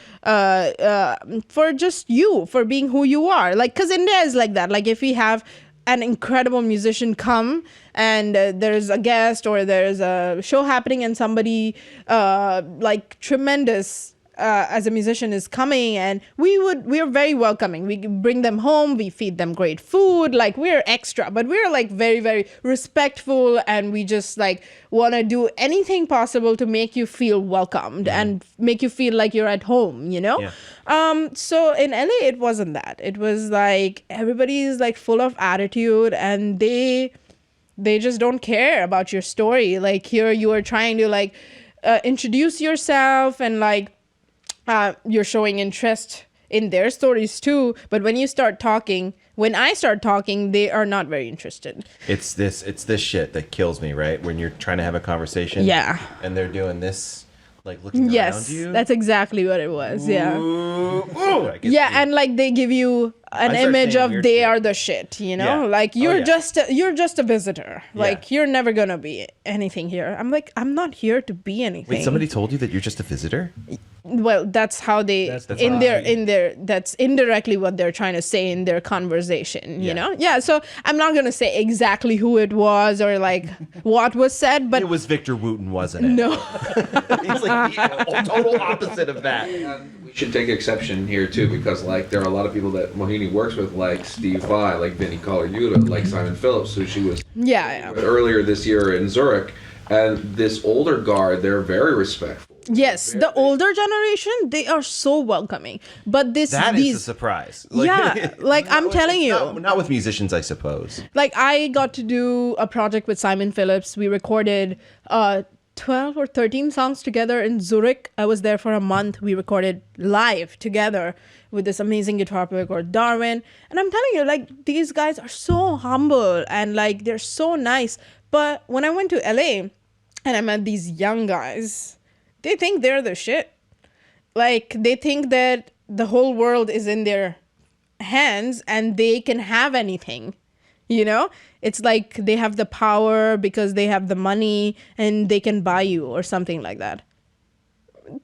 just you, for being who you are. Like, because India is like that. Like, if we have an incredible musician come and there's a guest or there's a show happening and somebody like tremendous as a musician is coming, and we're very welcoming. We bring them home, we feed them great food, like, we're extra, but we're like very, very respectful, and we just like want to do anything possible to make you feel welcomed and make you feel like you're at home, So in LA it wasn't that. It was like everybody is like full of attitude, and they just don't care about your story. Like, here you are trying to like introduce yourself, and like you're showing interest in their stories too, but when you start talking, when I start talking, they are not very interested. It's this shit that kills me, right? When you're trying to have a conversation, Yeah. and they're doing this, like looking around Yes, you. that's exactly what it was. Yeah. Ooh, I get Yeah, you. and like they give you an I start image saying of weird they shit. are the shit, you know? Yeah. Like Oh, you're yeah. you're just a visitor. Like you're never gonna be anything here. I'm like, I'm not here to be anything. Wait, somebody told you that you're just a visitor? Well, that's how they That's the in vibe. their that's indirectly what they're trying to say in their conversation, you Yeah. know? Yeah, so I'm not going to say exactly who it was or like what was said, but It was Victor Wooten, wasn't it? no. He's like the total opposite of that. And we should take exception here too, because like there are a lot of people that Mohini works with, like Steve Vai, like Vinnie Colaiuta, like Simon Phillips, who she was Yeah. earlier this year in Zurich, and this older guard, they're very respectful. Yes, the older generation, they are so welcoming. But That is these a surprise. Yeah, like, I'm telling you. Not with musicians, I suppose. like I got to do a project with Simon Phillips. We recorded 12 or 13 songs together in Zurich. I was there for a month. We recorded live together with this amazing guitar player called Darwin. And I'm telling you, like, these guys are so humble and like they're so nice. But when I went to LA and I met these young guys, they think they're the shit. Like they think that the whole world is in their hands and they can have anything. You know, it's like they have the power because they have the money and they can buy you or something like that.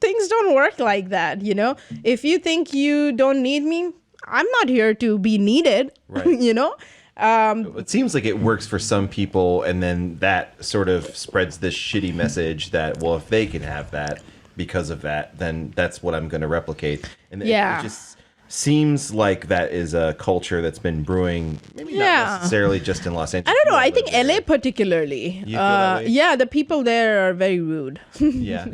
Things don't work like that, you know? If you think you don't need me, I'm not here to be needed, Right. you know? It seems like it works for some people, and then that sort of spreads this shitty message that, well, if they can have that because of that, then that's what I'm going to replicate. And Yeah. it just seems like that is a culture that's been brewing, maybe Yeah. not necessarily just in Los Angeles. I don't know. I think but- LA particularly. You feel that way? Yeah, the people there are very rude. Yeah.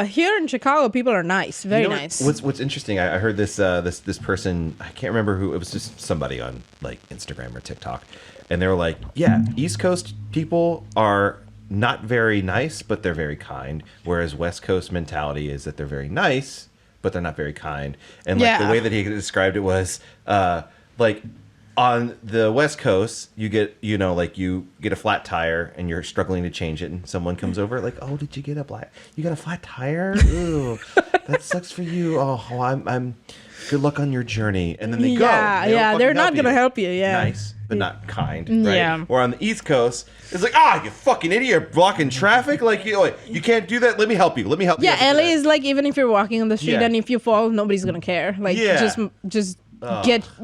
Here in Chicago, people are nice, very You know what- nice. What's interesting? I heard this this person. I can't remember who. It was just somebody on like Instagram or TikTok, and they were like, "Yeah, East Coast people are not very nice, but they're very kind. Whereas West Coast mentality is that they're very nice, but they're not very kind." And like the Yeah. way that he described it was like. On the West Coast, you get a flat tire and you're struggling to change it, and someone comes over like, "Oh, did you get you got a flat tire? Ooh, that sucks for you. Oh, I'm good luck on your journey." And then they go. Yeah, They don't yeah, fucking they're not gonna help you, yeah. nice, but not kind. Right? Yeah. Or on the East Coast, it's like, you fucking idiot, you're blocking traffic. Like you can't do that. Let me help you. Let me help you. Yeah, out to do LA that." is like even if you're walking on the street Yeah. and if you fall, nobody's gonna care. Like Yeah. just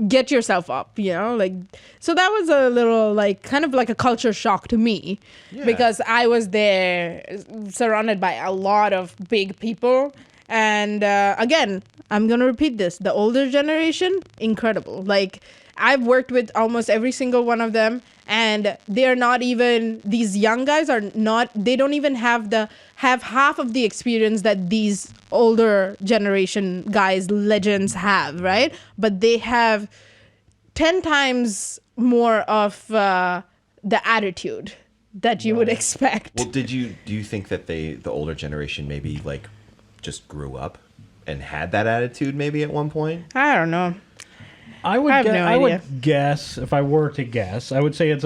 get yourself up, you know? Like so that was a little like kind of like a culture shock to me because I was there surrounded by a lot of big people. And again, I'm gonna repeat this: the older generation, incredible. Like I've worked with almost every single one of them, and they're not even these young guys are not. They don't even have half of the experience that these older generation guys, legends have, right? But they have 10 times more of the attitude that you would expect. Well, do you think that the older generation maybe like just grew up and had that attitude maybe at one point? I don't know. I would I have no I would idea. guess, if I were to guess, I would say it's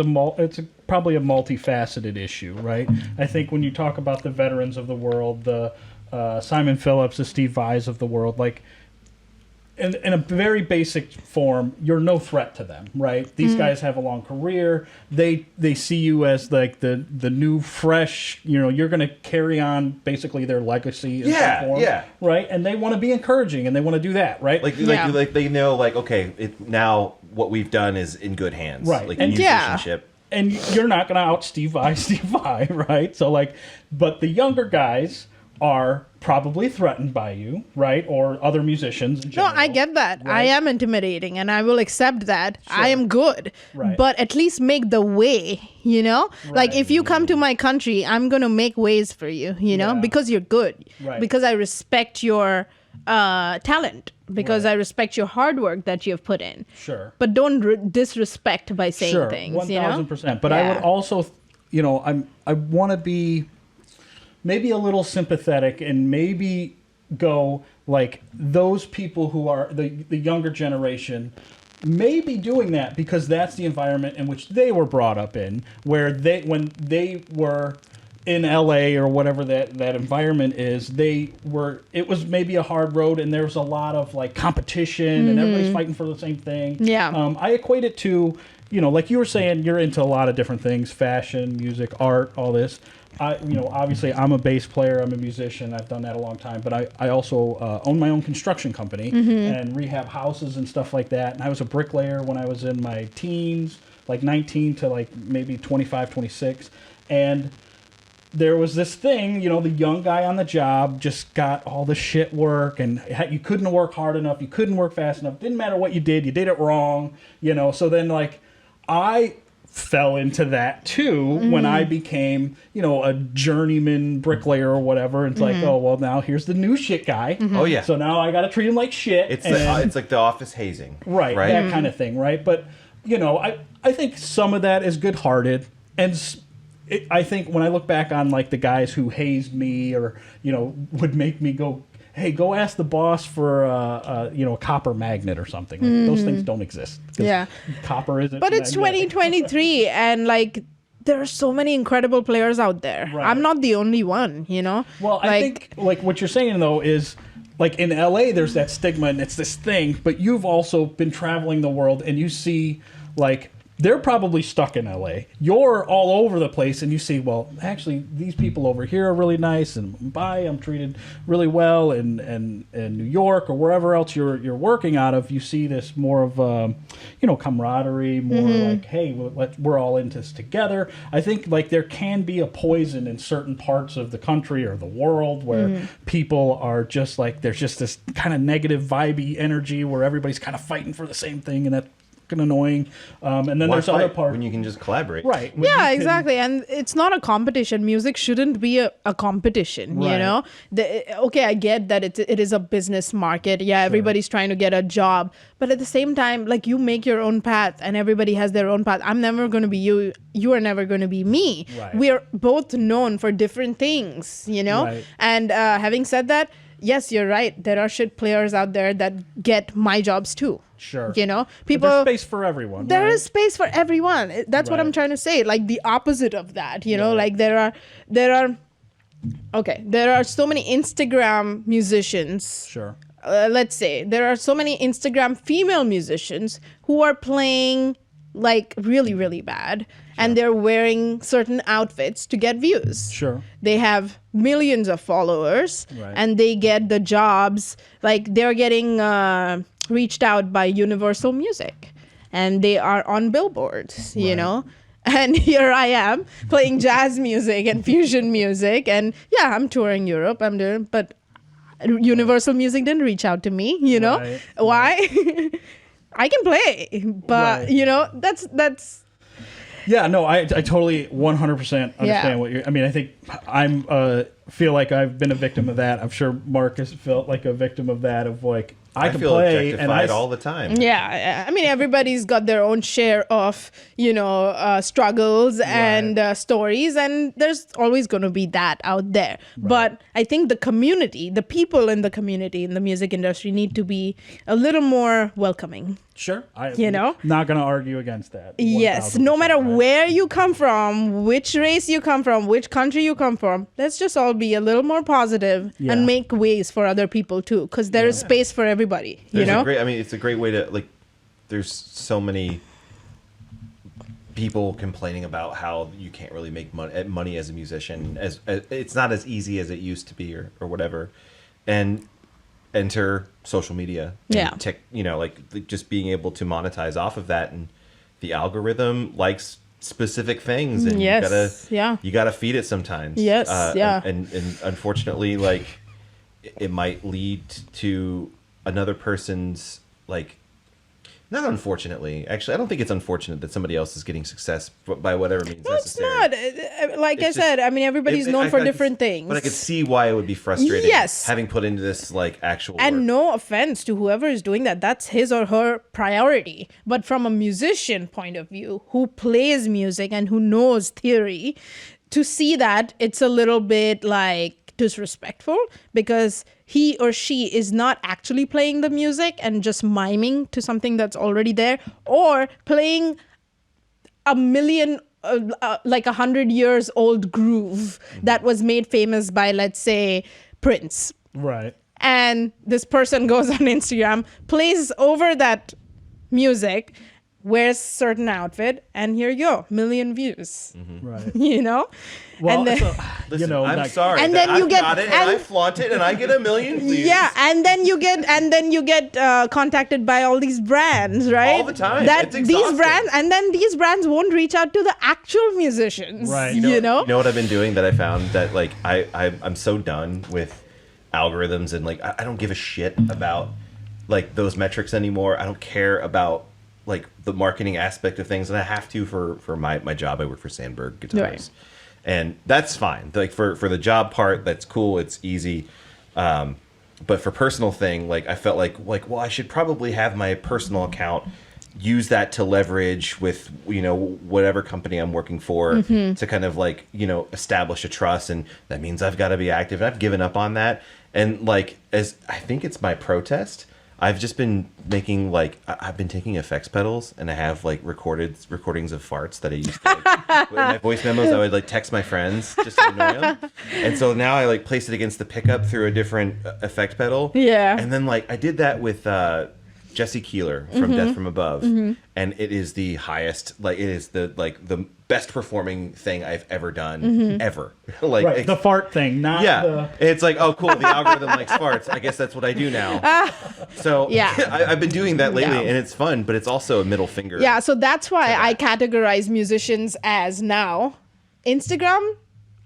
probably a multifaceted issue, right? I think when you talk about the veterans of the world, the Simon Phillips, the Steve Vais of the world, like in a very basic form, you're no threat to them, right? These guys have a long career. They see you as like the new fresh, you're going to carry on basically their legacy in some form, right? And they want to be encouraging and they want to do that, right? Like they know like, okay, now what we've done is in good hands, Right. Like And musicianship. And you're not going to out Steve Vai, right? So like, but the younger guys are probably threatened by you, right? Or other musicians in No, general. I get that. I right? am intimidating and I will accept that. I am good. Right. But at least make the way, you know? Like Right. if you come to my country, I'm going to make ways for you, you know? Yeah. Because you're good. Right. Because I respect your talent. Because Right. I respect your hard work that you've put in. Sure. But don't disrespect by saying Sure, things, you know? 1,000%. But I would Yeah. also, I want to be maybe a little sympathetic and maybe go like those people who are the younger generation maybe doing that because that's the environment in which they were brought up in, where when they were in LA or whatever that environment is, it was maybe a hard road, and there was a lot of like competition and everybody's fighting for the same thing. Yeah. I equate it to, like you were saying, you're into a lot of different things: fashion, music, art, all this. Obviously I'm a bass player, I'm a musician, I've done that a long time, but I also own my own construction company and rehab houses and stuff like that. And I was a bricklayer when I was in my teens, like 19 to like maybe 25, 26. And there was this thing, the young guy on the job just got all the shit work, and you couldn't work hard enough, you couldn't work fast enough, didn't matter what you did it wrong, so then like I fell into that too when I became, a journeyman bricklayer or whatever. It's like, oh, well, now here's the new shit guy. Oh, yeah. So now I got to treat him like shit. It's like the office hazing. Right. That kind of thing, right? But, I think some of that is good-hearted. And I think when I look back on, like, the guys who hazed me or, would make me go, hey, go ask the boss for a copper magnet or something. Like, those things don't exist. Yeah. Copper isn't. But it's magnetic. 2023, and like there are so many incredible players out there. Right. I'm not the only one, Well, I think like what you're saying though is like in LA there's that stigma and it's this thing, but you've also been traveling the world and you see like they're probably stuck in LA. You're all over the place, and you see, well, actually, these people over here are really nice, and Mumbai, I'm treated really well, and New York or wherever else you're working out of, you see this more of, camaraderie, more like, hey, we're all in this together. I think like there can be a poison in certain parts of the country or the world where people are just like, there's just this kind of negative, vibey energy where everybody's kind of fighting for the same thing, and that annoying. And then there's other parts when you can just collaborate, right? Yeah, exactly. And it's not a competition. Music shouldn't be a competition. Right. Okay, I get that it is a business market. Yeah, everybody's trying to get a job, but at the same time, like, you make your own path, and everybody has their own path. I'm never going to be you. You are never going to be me. Right. We are both known for different things. Right. And having said that, yes, you're right. There are shit players out there that get my jobs too. Sure. People. But there's space for everyone. There right? is space for everyone. That's what Right. I'm trying to say. Like the opposite of that. Like there are so many Instagram musicians. Sure. Let's say there are so many Instagram female musicians who are playing like really, really bad, and they're wearing certain outfits to get views. Sure. They have millions of followers, Right. and they get the jobs. Like they're getting reached out by Universal Music, and they are on billboards, And here I am playing jazz music and fusion music, and yeah, I'm touring Europe. But Universal Music didn't reach out to me. Right. Why? I can play, but Right. that's. Yeah, no, I totally 100% understand Yeah. what you're. I mean, I think I'm feel like I've been a victim of that. I'm sure Mark has felt like a victim of that. Of like I can feel play objectified and all the time. Yeah, I mean, everybody's got their own share of, struggles and stories, and there's always going to be that out there. Right. But I think the community, the people in the community, in the music industry, need to be a little more welcoming. Sure, not going to argue against that. Yes, no 1000%, matter right? where you come from, which race you come from, which country you come from, let's just all be a little more positive Yeah. and make ways for other people too, because there is space for everybody. It's a great way to like. There's so many people complaining about how you can't really make money as a musician. As it's not as easy as it used to be, or whatever. And enter social media. And just being able to monetize off of that, and the algorithm likes specific things, and you gotta feed it sometimes. Yes, and unfortunately, like it might lead to another person's like. Not unfortunately. Actually, I don't think it's unfortunate that somebody else is getting success by whatever means necessary. It's not. Like I said, I mean, everybody's known for different things. But I could see why it would be frustrating. Yes. Having put into this like actual and work. no offense to whoever is doing that. That's his or her priority. But from a musician point of view, who plays music and who knows theory, to see that, it's a little bit like disrespectful, because he or she is not actually playing the music and just miming to something that's already there, or playing a million, like 100 years old groove that was made famous by, let's say, Prince. Right. And this person goes on Instagram, plays over that music, wears certain outfit, and here you go, million views. Right. You know? Well, and then, so, Listen, I'm I'm sorry. And that then you I've get- got it, and and- I flaunt it, and I get a million views. yeah, and then you get contacted by all these brands, right? All the time. That It's these exhausting. brands, and then these brands won't reach out to the actual musicians, Right. You know? You know what I've been doing that I found that like I'm so done with algorithms and like I don't give a shit about like those metrics anymore. I don't care about like the marketing aspect of things, and I have to for my job. I work for Sandberg Guitars. Right. And that's fine. Like for the job part, that's cool. It's easy. But for personal thing, like I felt like well, I should probably have my personal account, use that to leverage with whatever company I'm working for to kind of like establish a trust, and that means I've got to be active. And I've given up on that. And like as I think it's my protest. I've just been making like I've been taking effects pedals, and I have like recordings of farts that I used to like, in my voice memos. I would like text my friends just to annoy them, and so now I like place it against the pickup through a different effect pedal. Yeah. And then like I did that with Jesse Keeler from Death from Above, and it is the highest, like it is the best performing thing I've ever done ever. Like right. The fart thing, not yeah, it's like, oh, cool. The algorithm likes farts. I guess that's what I do now. So Yeah. I've been doing that lately, Yeah. and it's fun, but it's also a middle finger. Yeah, so that's why I categorize musicians as now Instagram,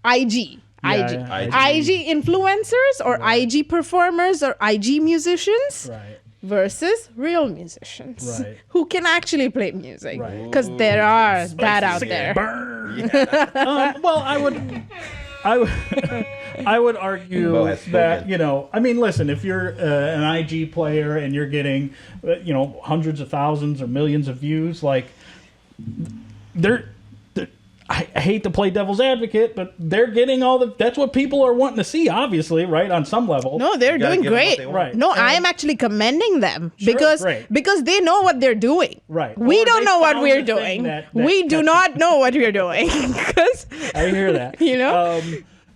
IG. IG. yeah. IG influencers or IG performers or IG musicians Right. versus real musicians Right. who can actually play music. Right. Because there are that out again. there. Burn. Well, I would argue Mo has that spoken. I mean, listen, if you're an IG player and you're getting hundreds of thousands or millions of views, like I hate to play devil's advocate, but they're getting that's what people are wanting to see, obviously, right? On some level. No, they're You gotta doing give them what great. they want. Right. No, I And- am actually commending them Sure, because great. they know what they're doing. Right. We Or don't they know what found we're the thing doing. that We do not know what we're doing. 'Cause I hear that. You know?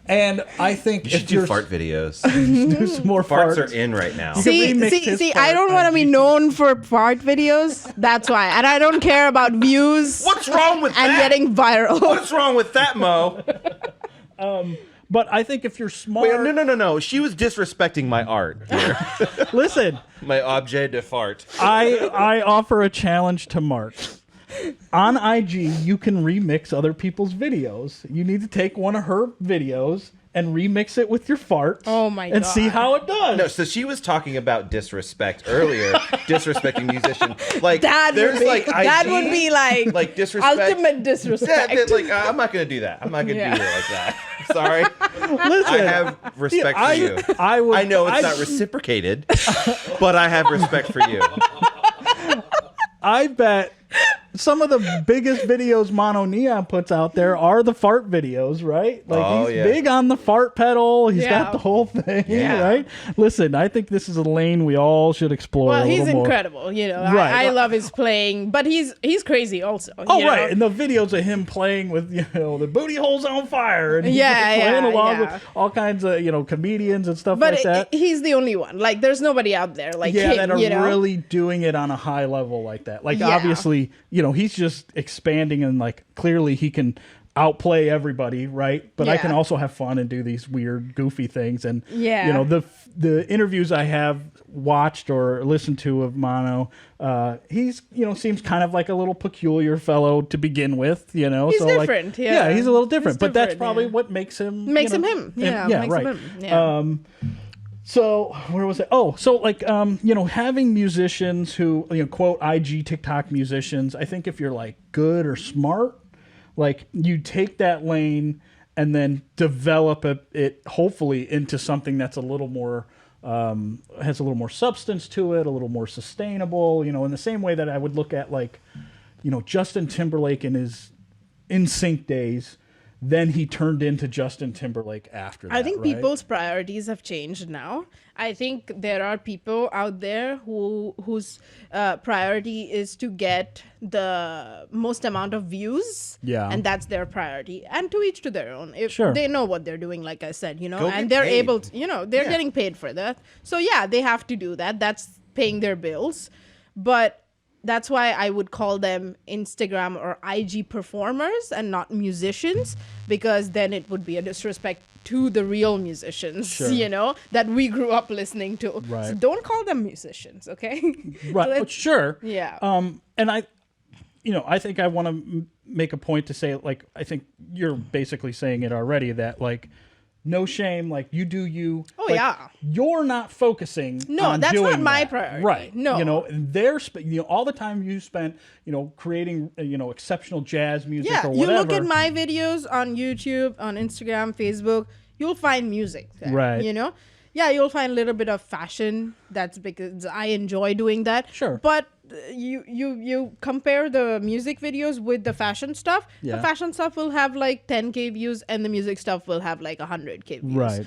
And I think You should if do you're fart videos. do some more Farts farts are in right now. You can remix see, his see, fart I don't want to be IG. known for fart videos. That's why. And I don't care about views What's wrong with and that? getting viral. What's wrong with that, Mo? But I think if you're smart, Wait, no. She was disrespecting my art here. listen, My objet de fart. I offer a challenge to Mark. On IG, you can remix other people's videos. You need to take one of her videos and remix it with your farts. Oh my and see God. how it does. No, so she was talking about disrespect earlier, disrespecting musician. Like That there's would be, like that IG, would be like, like disrespect. ultimate Yeah, disrespect. like I'm not gonna do that. I'm not gonna Yeah. do it like that. Sorry, Listen, I have respect for you. I would. I know it's not reciprocated, but I have respect for you. I bet some of the biggest videos Mono Neon puts out there are the fart videos, right? Like Oh, he's yeah. big on the fart pedal. He's Yeah. got the whole thing, Yeah. right? Listen, I think this is a lane we all should explore. Well, a he's little more. incredible, you know. Right. I love his playing, but he's crazy also. Oh, you know? right. And the videos of him playing with, the booty holes on fire. And he's Yeah, playing yeah, along yeah. with all kinds of, comedians and stuff But like that. he's the only one. Like, there's nobody out there like Yeah, him, that are you know. really doing it on a high level like that. Like, Yeah. obviously, he's just expanding and, like, clearly he can outplay everybody, right? But I can Yeah. also have fun and do these weird, goofy things. And, Yeah. the interviews I have watched or listened to of Mono, he's, seems kind of like a little peculiar fellow to begin with, He's so like, different, yeah. he's a little different, He's but that's different, probably yeah. what makes him Makes him him. Yeah, makes right. him him. Yeah. So where was it? Oh, so like having musicians who quote IG TikTok musicians, I think if you're like good or smart, like you take that lane and then develop it hopefully into something that's a little more has a little more substance to it, a little more sustainable, in the same way that I would look at like Justin Timberlake in his In Sync days. then he turned into Justin Timberlake after that. I think right? people's priorities have changed now. I think there are people out there whose priority is to get the most amount of views. Yeah. And that's their priority. And to each to their own. If Sure. they know what they're doing, like I said, Go and get they're paid. able to, they're getting paid for that. So yeah, they have to do that. That's paying their bills. But that's why I would call them Instagram or IG performers and not musicians, because then it would be a disrespect to the real musicians, Sure. that we grew up listening to. Right. So don't call them musicians, okay? Right. Let's- Sure. Yeah. And I think I want to make a point to say, like, I think you're basically saying it already, that, like, no shame, like, you do you. Oh, Like, yeah. You're not focusing No, on that's not doing my that. priority. Right. No. And they're, all the time you spent, creating, exceptional jazz music Yeah, or you whatever. look at my videos on YouTube, on Instagram, Facebook, you'll find music there, Right. Yeah, you'll find a little bit of fashion. That's because I enjoy doing that. Sure. But you compare the music videos with the fashion stuff. Yeah. The fashion stuff will have like 10K views and the music stuff will have like 100K views. Right.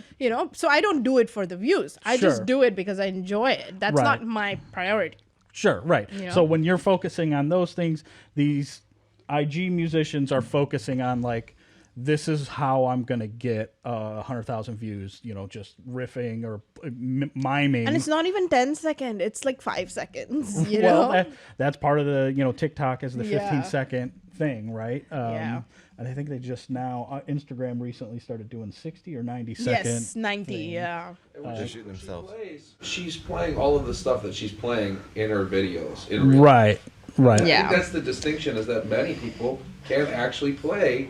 So I don't do it for the views. I Sure. just do it because I enjoy it. That's Right. not my priority. Sure, right. So when you're focusing on those things, these IG musicians are focusing on, like, this is how I'm going to get 100,000 views, just riffing or miming. And it's not even 10 seconds. It's like 5 seconds, Well, that's part of the, TikTok is the Yeah. 15-second thing, right? Yeah. And I think they just now, Instagram recently started doing 60 or 90-second. Yes, 90, yeah. They're shooting themselves. She's playing all of the stuff that she's playing in her videos. In real Right, right. I Yeah. think that's the distinction, is that many people can actually play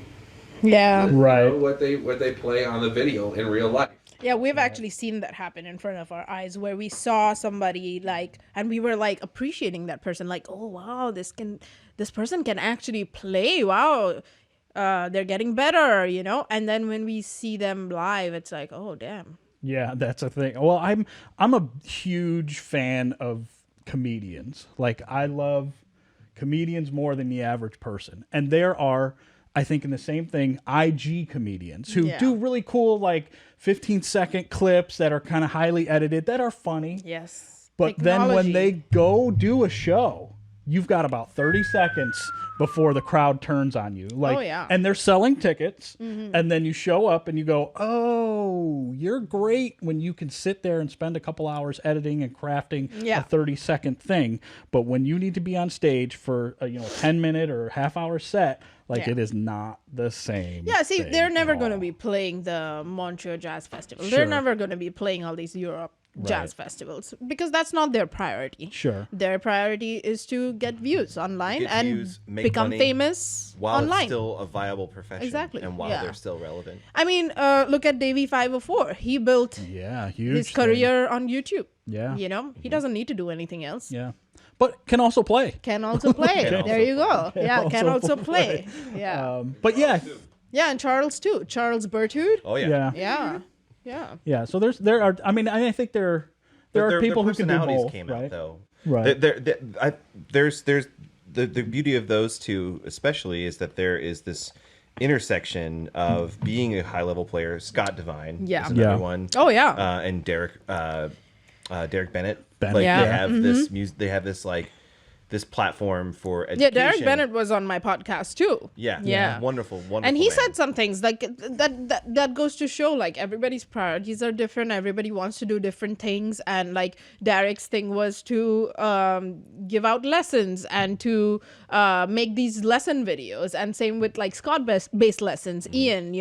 Yeah. Right. what they play on the video in real life. Yeah, we've actually seen that happen in front of our eyes, where we saw somebody and we were like appreciating that person, like, oh wow, this person can actually play. Wow, they're getting better, And then when we see them live, it's like, oh damn. Yeah, that's a thing. Well, I'm a huge fan of comedians. Like, I love comedians more than the average person. And there are, I think, in the same thing, IG comedians who Yeah. do really cool, like, 15-second clips that are kind of highly edited, that are funny. Yes. But then when Technology. they go do a show, you've got about 30 seconds before the crowd turns on you. Like, Oh, yeah. And they're selling tickets, and then you show up and you go, oh, you're great when you can sit there and spend a couple hours editing and crafting Yeah. a 30-second thing. But when you need to be on stage for a 10-minute or half-hour set, like, Yeah. it is not the same. Yeah, see, thing they're at never going to all. be playing the Montreal Jazz Festival. Sure. They're never going to be playing all these Europe jazz festivals because that's not their priority. Sure. Their priority is to get views online Get and views, make become money famous While online. it's still a viable profession. Exactly, And while yeah. they're still relevant. I mean, look at Davey 504. He built Yeah, huge his thing. career on YouTube. Yeah. He doesn't need to do anything else. Yeah. But can also play. Can also play. Can There also you go. Yeah, can also also play. Yeah. But yeah. Yeah, and Charles too. Charles Bertud. Oh, yeah. Yeah. Yeah. Yeah. Yeah, so there are. I mean, I think there are Their people who can do personalities both, came right? out, though. Right. There's the beauty of those two, especially, is that there is this intersection of being a high level player. Scott Devine Yeah. is another Yeah. one. Oh, yeah. And Derek Bennett. Bennett. Like, Yeah. they have this music. They have this like this platform for education. Yeah, Derek Bennett was on my podcast too. Yeah. Yeah. Wonderful. Wonderful. And he man. said some things like that goes to show like everybody's priorities are different. Everybody wants to do different things, and like Derek's thing was to give out lessons and to make these lesson videos, and same with like Scott based lessons. Ian,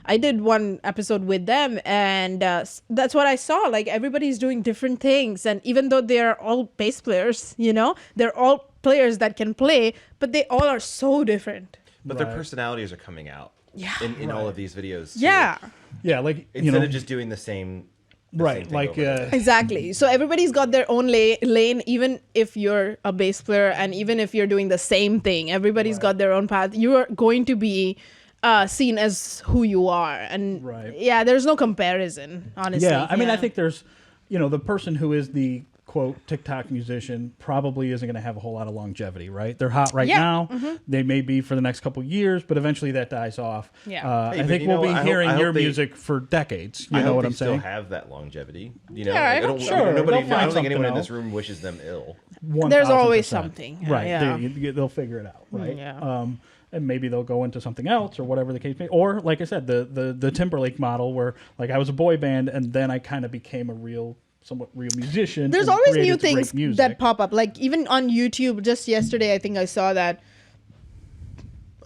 I did one episode with them, and that's what I saw. Like everybody's doing different things, and even though they're all bass players, they're all players that can play, but they all are so different. But their personalities are coming out. Yeah. In all of these videos. too. Yeah. Yeah, like Instead of just doing the same. right, thing like over there. Exactly. So everybody's got their own lane, even if you're a bass player and even if you're doing the same thing. Everybody's got their own path. You are going to be seen as who you are. And Right. yeah, there's no comparison, honestly. yeah. I mean, I think there's, the person who is the quote TikTok musician probably isn't going to have a whole lot of longevity, right? They're hot right Yeah. now. They may be for the next couple years, but eventually that dies off. Yeah. Hey, I but think you we'll know be what? I hearing hope your they- music for decades. You I know hope what they I'm still saying? have that longevity. You know, Yeah, I like, hope don't, so. nobody. They'll I find don't think anyone in something this room wishes them ill. 1000%. There's always something. Right. Yeah. They'll figure it out, right? Yeah. And maybe they'll go into something else or whatever the case may be. Or, like I said, the Timberlake model where, like, I was a boy band and then I kind of became a somewhat real musician. There's and always created new great things music. that pop up. Like even on YouTube, just yesterday, I think I saw that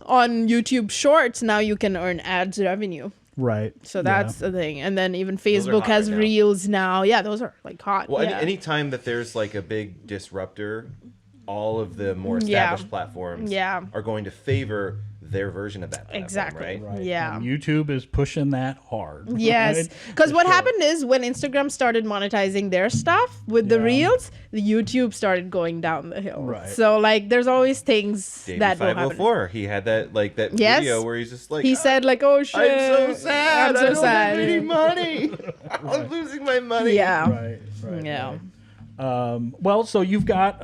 on YouTube Shorts, now you can earn ads revenue. Right. So that's the thing. And then even are Facebook hot has right now. Reels now. Yeah, those are like hot. Well, yeah. any time that there's like a big disruptor, all of the more established platforms are going to favor their version of that platform, Exactly. right? Right. Yeah. And YouTube is pushing that hard. Yes, right? because For what sure. happened is when Instagram started monetizing their stuff with the Yeah. Reels, the YouTube started going down the hill. Right. So like, there's always things Davey that will happen. 504, he had that Yes. video where he's just like, He said like, "Oh shit, I'm so sad. I'm so I don't sad." have any money. I'm losing my money. Yeah. Right. Yeah. Well, so you've got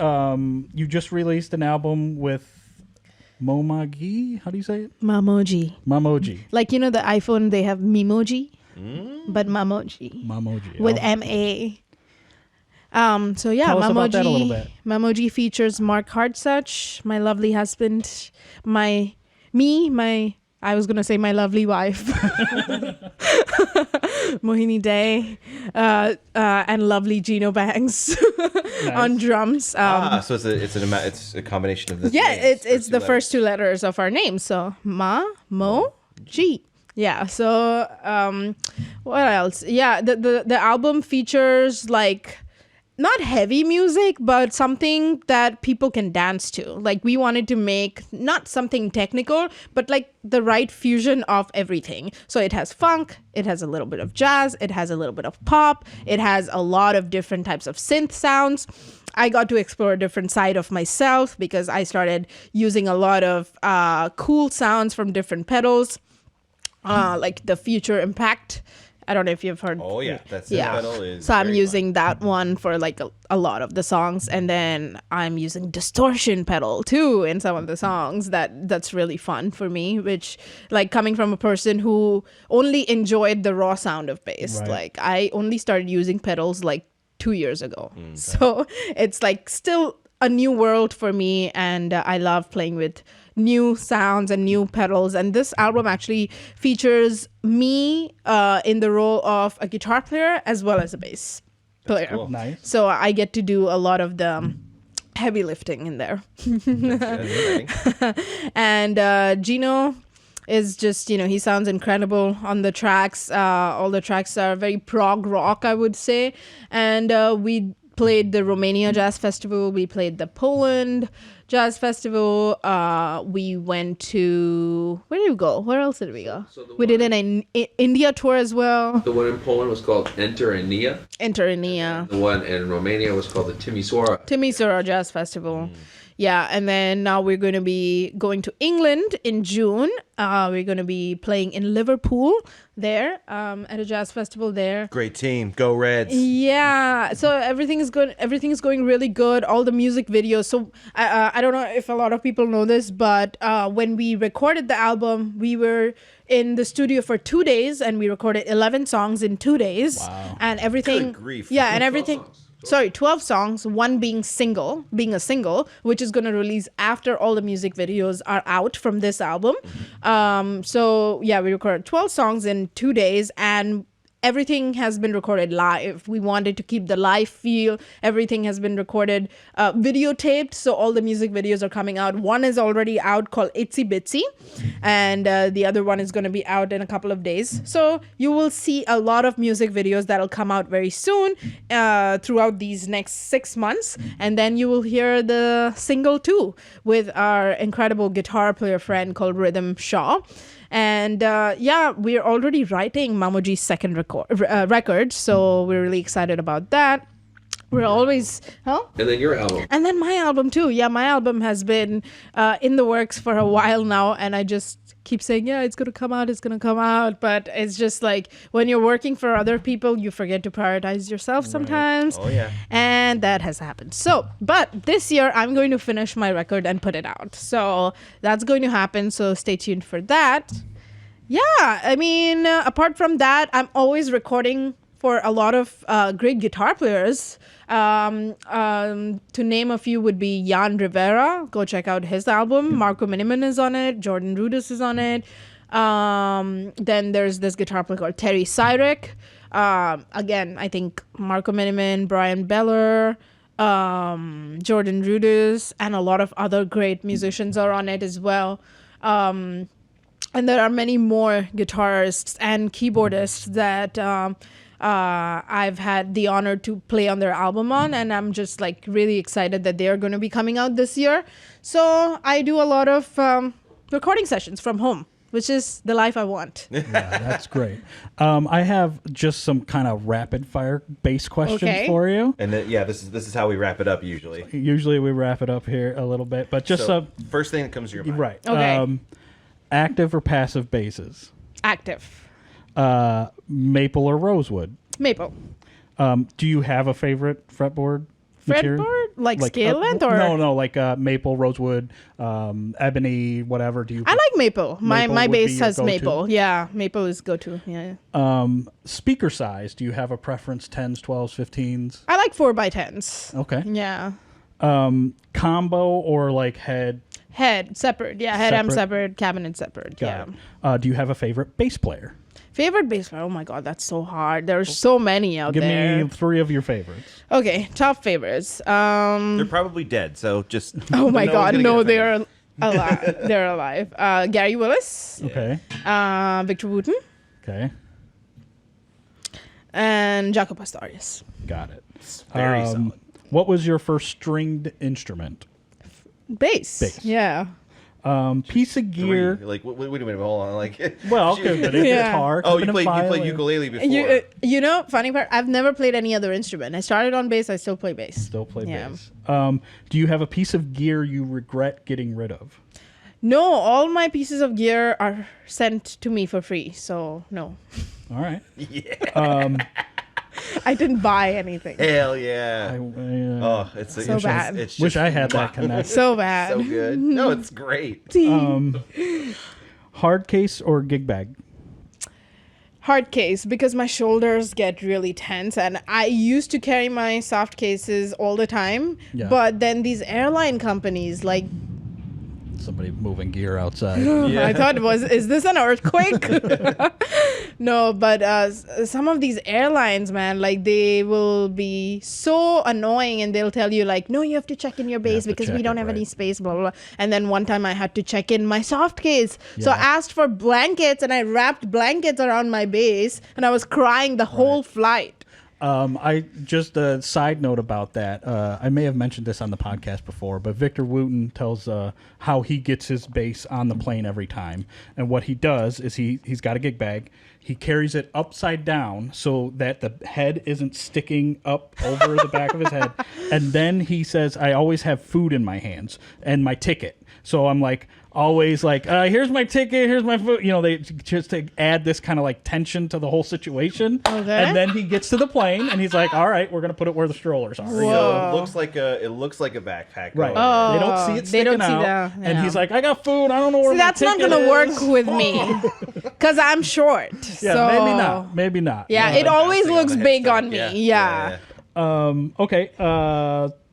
you just released an album with MaMoGi. How do you say it? Mamoji. MaMoGi. Like, you know, the iPhone, they have MeMoji, but Mamoji MaMoGi. with Oh. M-A. So yeah, Tell us Mamoji. about that a little bit. Mamoji features Mark Hartsuch, my lovely husband, my lovely wife, Mohini Dey, and lovely Gino Banks on drums. So it's a combination of the Yeah, names, it's the two first two letters of our name. So MaMoGi. Yeah. So what else? Yeah, the album features like not heavy music, but something that people can dance to. Like we wanted to make not something technical, but like the right fusion of everything. So it has funk, it has a little bit of jazz, it has a little bit of pop, it has a lot of different types of synth sounds. I got to explore a different side of myself because I started using a lot of cool sounds from different pedals, like the Future Impact. I don't know if you've heard. Oh yeah, that synth pedal is. So I'm very using that one for like a lot of the songs, and then I'm using distortion pedal too in some of the songs. That's really fun for me. Which, like, coming from a person who only enjoyed the raw sound of bass, Right. like I only started using pedals like 2 years ago. So it's like still a new world for me, and I love playing with new sounds and new pedals. And this album actually features me in the role of a guitar player as well as a bass player. cool. Nice. So I get to do a lot of the heavy lifting in there. exciting. And Gino is just, he sounds incredible on the tracks. All the tracks are very prog rock, I would say. And we played the Romania Jazz Festival. We played the Poland Jazz Festival. We went to... Where did we go? Where else did we go? We did an India tour as well. The one in Poland was called Enter Enia. Enter Enia. The one in Romania was called the Timisoara. Timisoara Jazz Festival. Yeah, and then now we're going to be going to England in June. We're going to be playing in Liverpool there at a jazz festival there. Great team, go Reds. Yeah, so everything is good. Everything is going really good. All the music videos. So I don't know if a lot of people know this, but when we recorded the album, we were in the studio for 2 days, and we recorded 11 songs in 2 days. Wow. And everything. Good grief. Yeah, and 12 everything. songs. Sorry, 12 songs, one being a single, which is going to release after all the music videos are out from this album. So yeah, we recorded 12 songs in 2 days, and everything has been recorded live. We wanted to keep the live feel. Everything has been recorded, videotaped. So all the music videos are coming out. One is already out called Itsy Bitsy, and the other one is going to be out in a couple of days. So you will see a lot of music videos that'll come out very soon throughout these next 6 months. And then you will hear the single too with our incredible guitar player friend called Rhythm Shaw. And yeah, we're already writing MaMoGi's second record, so we're really excited about that. We're always, And then your album. And then my album too. Yeah, my album has been in the works for a while now, and I just keep saying, yeah, it's going to come out. But it's just like when you're working for other people, you forget to prioritize yourself sometimes. Oh, yeah. And that has happened. So, but this year I'm going to finish my record and put it out. So that's going to happen. So stay tuned for that. Yeah, I mean, apart from that, I'm always recording for a lot of great guitar players. To name a few would be Jan Rivera. Go check out his album. Marco Miniman is on it. Jordan Rudess is on it. Then there's this guitar player called Terry Cyrek. Again, I think Marco Miniman, Brian Beller, Jordan Rudess, and a lot of other great musicians are on it as well. And there are many more guitarists and keyboardists that I've had the honor to play on their album on, and I'm just like really excited that they're going to be coming out this year. So I do a lot of recording sessions from home, which is the life I want. Yeah, that's great. I have just some kind of rapid fire bass questions for you. And then, this is how we wrap it up usually. Usually we wrap it up here a little bit, but just first thing that comes to your mind. Right. Okay. Active or passive basses? Active. Maple or rosewood? Maple. Do you have a favorite fretboard? material? Fretboard? Like scale length or? No, like maple, rosewood, ebony, whatever. Do you? I like maple. My would be bass your has go-to? maple. Yeah, maple is go-to. Yeah. Speaker size. Do you have a preference? 10s, 12s, 15s? I like 4x10s. Okay. Yeah. Combo or like head? Head separate. Yeah, head amp Separate? separate, cabinet separate. Got Yeah. it. Do you have a favorite bass player? Favorite bass player? Oh my god, that's so hard. There's so many out Give there. me 3 of your favorites. Okay, top favorites. They're probably dead, so just. Oh my no one's god, gonna no, get they're offended. alive. They're alive. Gary Willis, Okay. Victor Wooten, Okay. and Jaco Pastorius. Got it. Very solid. What was your first stringed instrument? Bass. Bass. Yeah. Piece of Three. gear. Like, wait a minute, hold on. Like, Well, okay, but it's Yeah. guitar. oh, could you have been a played violin. ukulele before. You know, funny part, I've never played any other instrument. I started on bass, I still play bass. Still play Yeah. bass. Do you have a piece of gear you regret getting rid of? No, all my pieces of gear are sent to me for free, so no. All right. Yeah. I didn't buy anything. Hell yeah. Oh, it's So it's bad. It's just, Wish I had that connect. So bad. So good. No, it's great. Hard case or gig bag? Hard case, because my shoulders get really tense, and I used to carry my soft cases all the time. Yeah. But then these airline companies, like, Somebody moving gear outside. I thought is this an earthquake? No, but some of these airlines, man, like they will be so annoying, and they'll tell you like, no, you have to check in your base to because we check don't it, have any right. space, blah, blah, blah. And then one time I had to check in my soft case. So I Yeah. asked for blankets, and I wrapped blankets around my base, and I was crying the whole flight. I just a side note about that. I may have mentioned this on the podcast before, but Victor Wooten tells how he gets his bass on the plane every time, and what he does is he's got a gig bag. He carries it upside down so that the head isn't sticking up over the back of his head, and then he says, "I always have food in my hands and my ticket." So I'm like always like, here's my ticket, here's my food. You know, they just to add this kind of like tension to the whole situation. Okay. And then he gets to the plane and he's like, all right, we're gonna put it where the strollers are. Whoa. So it looks like a backpack. Right. Oh, they don't see it they sticking don't see out. that, And yeah. he's like, I got food. I don't know where See, my that's not ticket gonna is." work with me because I'm short. Yeah, so maybe not. Maybe not. Yeah, Like it always bouncing on looks the big headstock. on me. Yeah. Okay.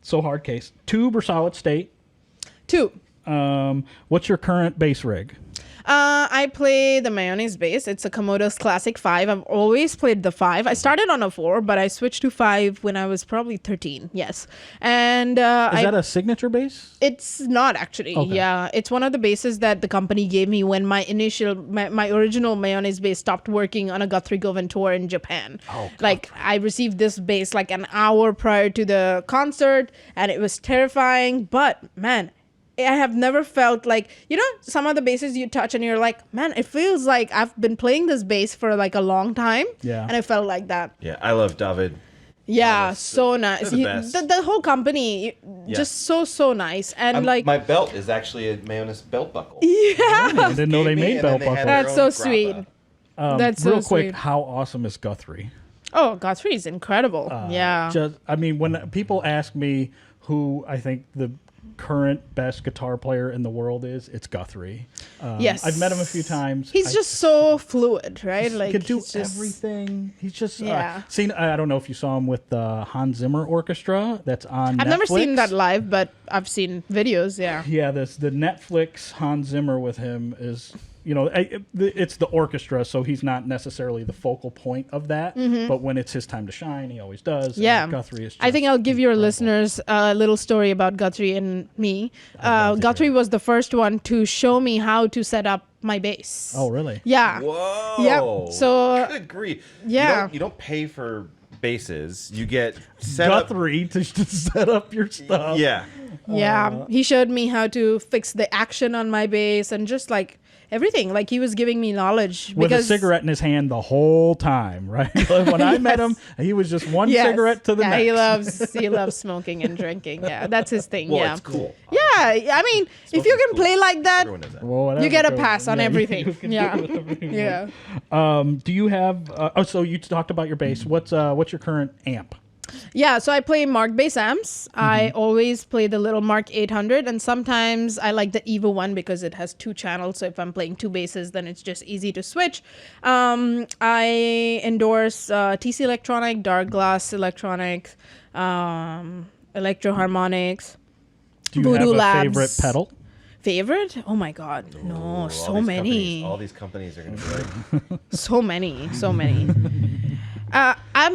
So hard case. Tube or solid state? 2. What's your current bass rig? I play the Mayonnaise bass. It's a Komodo's Classic 5. I've always played the 5. I started on a 4, but I switched to 5 when I was probably 13. Yes. And Is that a signature bass? it's not actually. Okay. Yeah. It's one of the basses that the company gave me when my original Mayonnaise bass stopped working on a Guthrie Govan tour in Japan. Oh, like I received this bass like an hour prior to the concert, and it was terrifying, but man, I have never felt like, you know, some of the basses you touch and you're like, man, it feels like I've been playing this bass for like a long time. Yeah. And I felt like that. Yeah, I love David Yeah, Almost. so nice. They're the best. The whole company, Yeah. just so nice. And like, my belt is actually a Mayonnaise belt buckle. yeah, I didn't know they made belt buckles. That's so sweet. That's so Real quick, sweet. how awesome is Guthrie? Oh, Guthrie is incredible. Yeah. I mean, when people ask me who I think the current best guitar player in the world is, it's Guthrie. Yes. I've met him a few times. He's just so fluid, right? He Like could do he's just- everything. He's just Yeah. I don't know if you saw him with the Hans Zimmer Orchestra. That's on. I've Netflix. never seen that live, but I've seen videos. Yeah. Yeah, the Netflix Hans Zimmer with him is, it's the orchestra, so he's not necessarily the focal point of that. But when it's his time to shine, he always does. Mm-hmm. Yeah. And Guthrie is. I think I'll give your incredible. listeners a little story about Guthrie and me. Guthrie was the first one to show me how to set up my bass. Oh, really? Yeah. Whoa. Yep. So Good grief. yeah. You don't pay for basses. You get set up. Guthrie to set up your stuff. Yeah. yeah, he showed me how to fix the action on my bass and just like everything. Like he was giving me knowledge With because a cigarette in his hand the whole time, right? When I met him, he was just one cigarette to the next. He loves smoking and drinking. Yeah, that's his thing. Well, yeah. it's cool. Yeah, I mean, if you Smoking's can cool. play like that, Everyone knows that. Well, whatever you get a goes- pass on yeah, everything. you can Yeah. do whatever you Yeah. want. Do you have? So you talked about your bass. What's your current amp? Yeah, so I play Mark bass amps. I always play the little Mark 800, and sometimes I like the Evo one because it has 2 channels. So if I'm playing 2 basses, then it's just easy to switch. I endorse TC Electronic, Dark Glass Electronic, Electro Harmonics. Do you Voodoo have a Labs. favorite pedal? Favorite? Oh my God, no, so many, All these companies are going to be like, so many. Do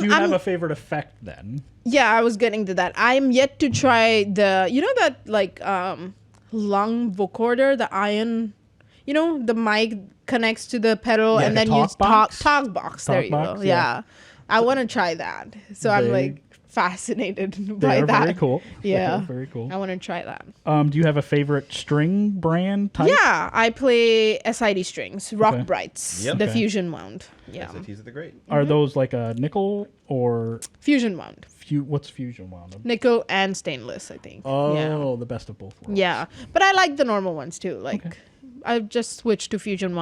you have a favorite effect then? Yeah, I was getting to that. I'm yet to try that like lung vocoder, the iron, the mic connects to the pedal Like and a then you talk box? talk box. There you box, go. yeah. Yeah. I want to try that. So I'm They- like fascinated They by are that. very cool. Yeah. They are very cool. I want to try that. Do you have a favorite string brand type? Yeah, I play SID strings, Rock Okay. Brights, Yep. the Okay. fusion wound. Yeah, SATs are the great. Are those like a nickel or fusion wound, what's fusion wound? nickel and stainless. I think. Oh, Yeah. the best of both worlds. Yeah, but I like the normal ones too. Like, I've just switched to fusion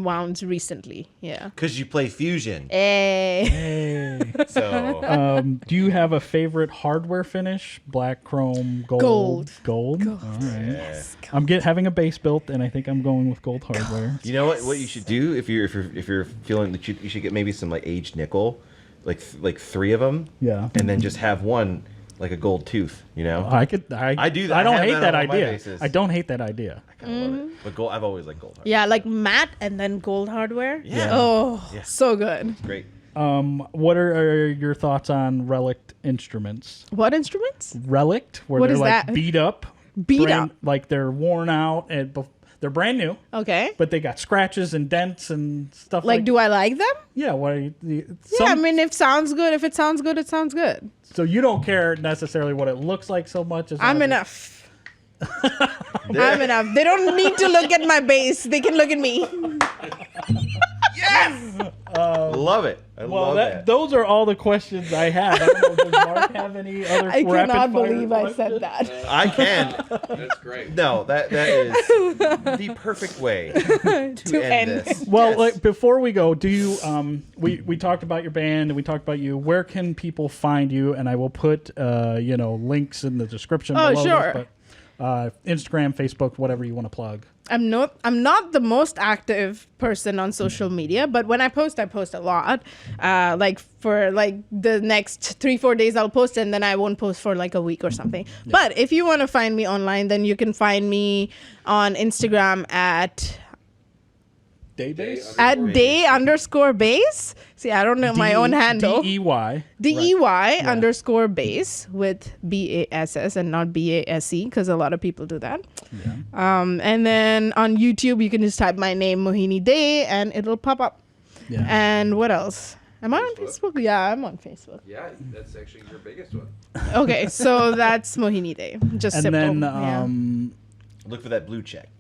wounds recently. Yeah. Because you play Fusion. Eh. Hey. So Do you have a favorite hardware finish? Black, chrome, gold. Gold. All right. I'm having a bass built, and I think I'm going with gold hardware. you know what you should do if you're feeling that you should get maybe some like aged nickel, like 3 of them. Yeah. And then just have one like a gold tooth. I do that. I do I don't have hate that that on all my idea. basses. I don't hate that idea. I kind of love it. But gold, I've always liked gold. Yeah, like matte and then gold hardware. Yeah. Oh, Yeah. so good. Great. What are your thoughts on relict instruments? What instruments? Relict, where What they're is like that? beat up, Beat up. like they're worn out and they're brand new, Okay. but they got scratches and dents and stuff. Like, do I like them? Yeah. What? Yeah, I mean, if it sounds good, it sounds good. So you don't care necessarily what it looks like so much as I'm long as enough. I'm enough. They don't need to look at my bass. They can look at me. Love it. I Well, love that. those are all the questions I have. I don't know, does Mark have any other I rapid cannot fire believe I questions? said that. I can. That's great. No, that is the perfect way to end this. Well, Yes. like before we go, do you we talked about your band and we talked about you. Where can people find you? And I will put links in the description Oh, below sure. this, but Instagram, Facebook, whatever you want to plug. I'm not the most active person on social media, but when I post a lot. Like for like the next 3-4 days I'll post and then I won't post for like a week or something. Yeah. But if you want to find me online, then you can find me on Instagram at Daybase? day_bass. See, I don't know my own handle. DEY. DEY_bass with BASS and not BASE because a lot of people do that. Yeah. And then on YouTube, you can just type my name, Mohini Dey, and it'll pop up. Yeah. And what else? Am I on Facebook. Facebook? Yeah, I'm on Facebook. Yeah, that's actually your biggest one. Okay, so that's Mohini Dey. Just And simple. then Look for that blue check.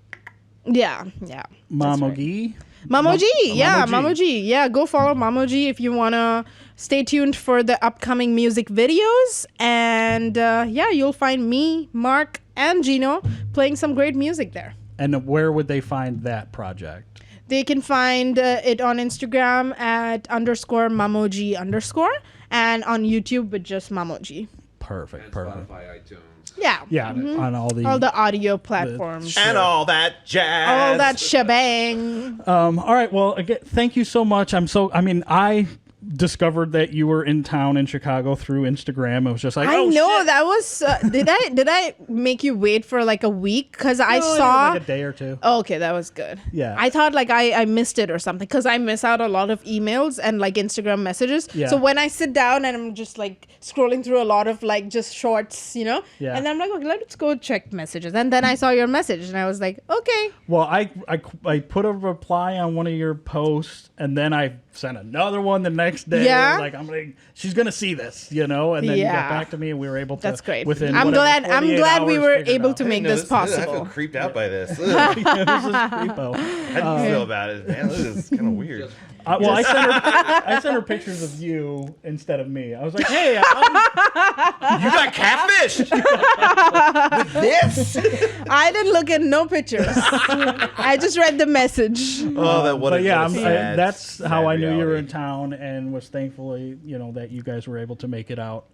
yeah. That's right. MaMoGi. MaMoGi, yeah, MaMoGi. MaMoGi. Yeah, go follow MaMoGi if you want to stay tuned for the upcoming music videos. And yeah, you'll find me, Mark, and Gino playing some great music there. And where would they find that project? They can find it on Instagram at _MaMoGi_ and on YouTube with just MaMoGi. Perfect. And Perfect. Spotify, iTunes. Yeah. Yeah, on all All the audio platforms. And all that jazz. All that shebang. all right. Well, again, thank you so much. I discovered that you were in town in Chicago through Instagram. It was just like, I oh, know shit. that was. Did I make you wait for like a week? Because I No, saw. like a day or two. Oh, okay, that was good. Yeah. I thought like I missed it or something because I miss out a lot of emails and like Instagram messages. Yeah. So when I sit down and I'm just like scrolling through a lot of like just shorts, you know? Yeah. And then I'm like, okay, let's go check messages. And then I saw your message and I was like, okay. Well, I put a reply on one of your posts, and then I sent another one the next day. Yeah? Like she's gonna see this, and then you Yeah. got back to me, and we were able to. That's great. Within I'm whatever, glad 48 we hours, were figure it able out. to make this I feel possible. creeped out by this. Ugh. Yeah, this is creepo. How do you feel about it, man? This is kind of weird. Well, I sent her pictures of you instead of me. I was like, hey, You got catfished with this? I didn't look at no pictures. I just read the message. Oh, that what? but yeah, that's sad how I knew you were reality. in town, and was thankfully, that you guys were able to make it out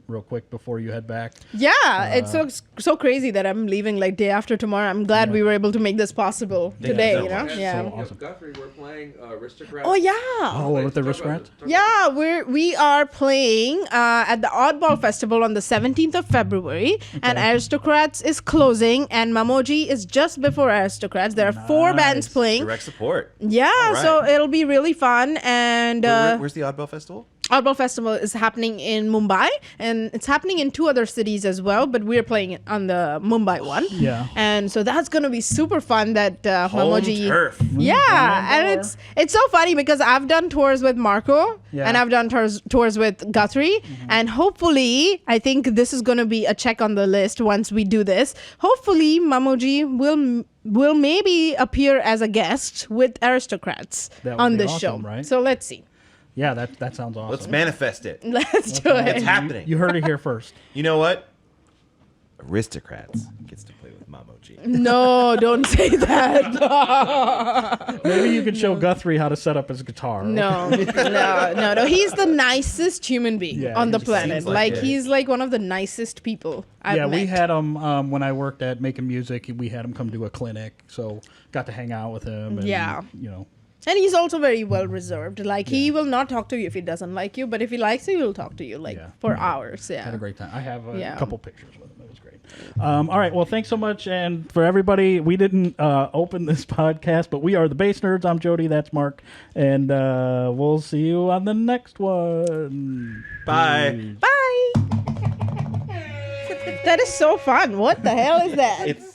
real quick before you head back. Yeah, it's so crazy that I'm leaving like day after tomorrow. I'm glad we were able to make this possible today. so You know, much. yeah. So awesome. Guthrie, we're playing Aristocrats. Oh yeah. Oh, with the Aristocrats? Yeah, we are playing at the Oddball Festival on the 17th of February, and Aristocrats is closing, and MaMoGi is just before Aristocrats. There are 4 bands Nice. playing. Direct support. Yeah, All right. so it'll be really fun. And Where's the Oddball Festival? Oddball Festival is happening in Mumbai, and it's happening in 2 other cities as well, but we're playing it on the Mumbai one. Yeah. And so that's going to be super fun that Home MaMoGi... turf. Yeah, and it's so funny because I've done tours with Marco, Yeah. and I've done tours with Guthrie, and hopefully, I think this is going to be a check on the list once we do this. Hopefully, MaMoGi will maybe appear as a guest with Aristocrats That would on be this awesome, show. right? So let's see. Yeah, that sounds awesome. Let's manifest it. Let's do It's it. happening. You heard it here first. You know what? Aristocrats gets to play with MaMoGi. No, don't say that. Maybe you could show Guthrie how to set up his guitar. No. He's the nicest human being Yeah, on the he planet. seems like it. He's like one of the nicest people I've Yeah, met. we had him when I worked at Making Music. We had him come to a clinic, so got to hang out with him. And, Yeah. And he's also very well reserved. Like, he will not talk to you if he doesn't like you, but if he likes you, he'll talk to you, like, Yeah. for hours. Yeah. had a great time. I have a Yeah. couple pictures with him. It was great. All right. Well, thanks so much. And for everybody, we didn't open this podcast, but we are the Bass Nerds. I'm Jody. That's Mark. And we'll see you on the next one. Bye. Bye. That is so fun. What the hell is that? It's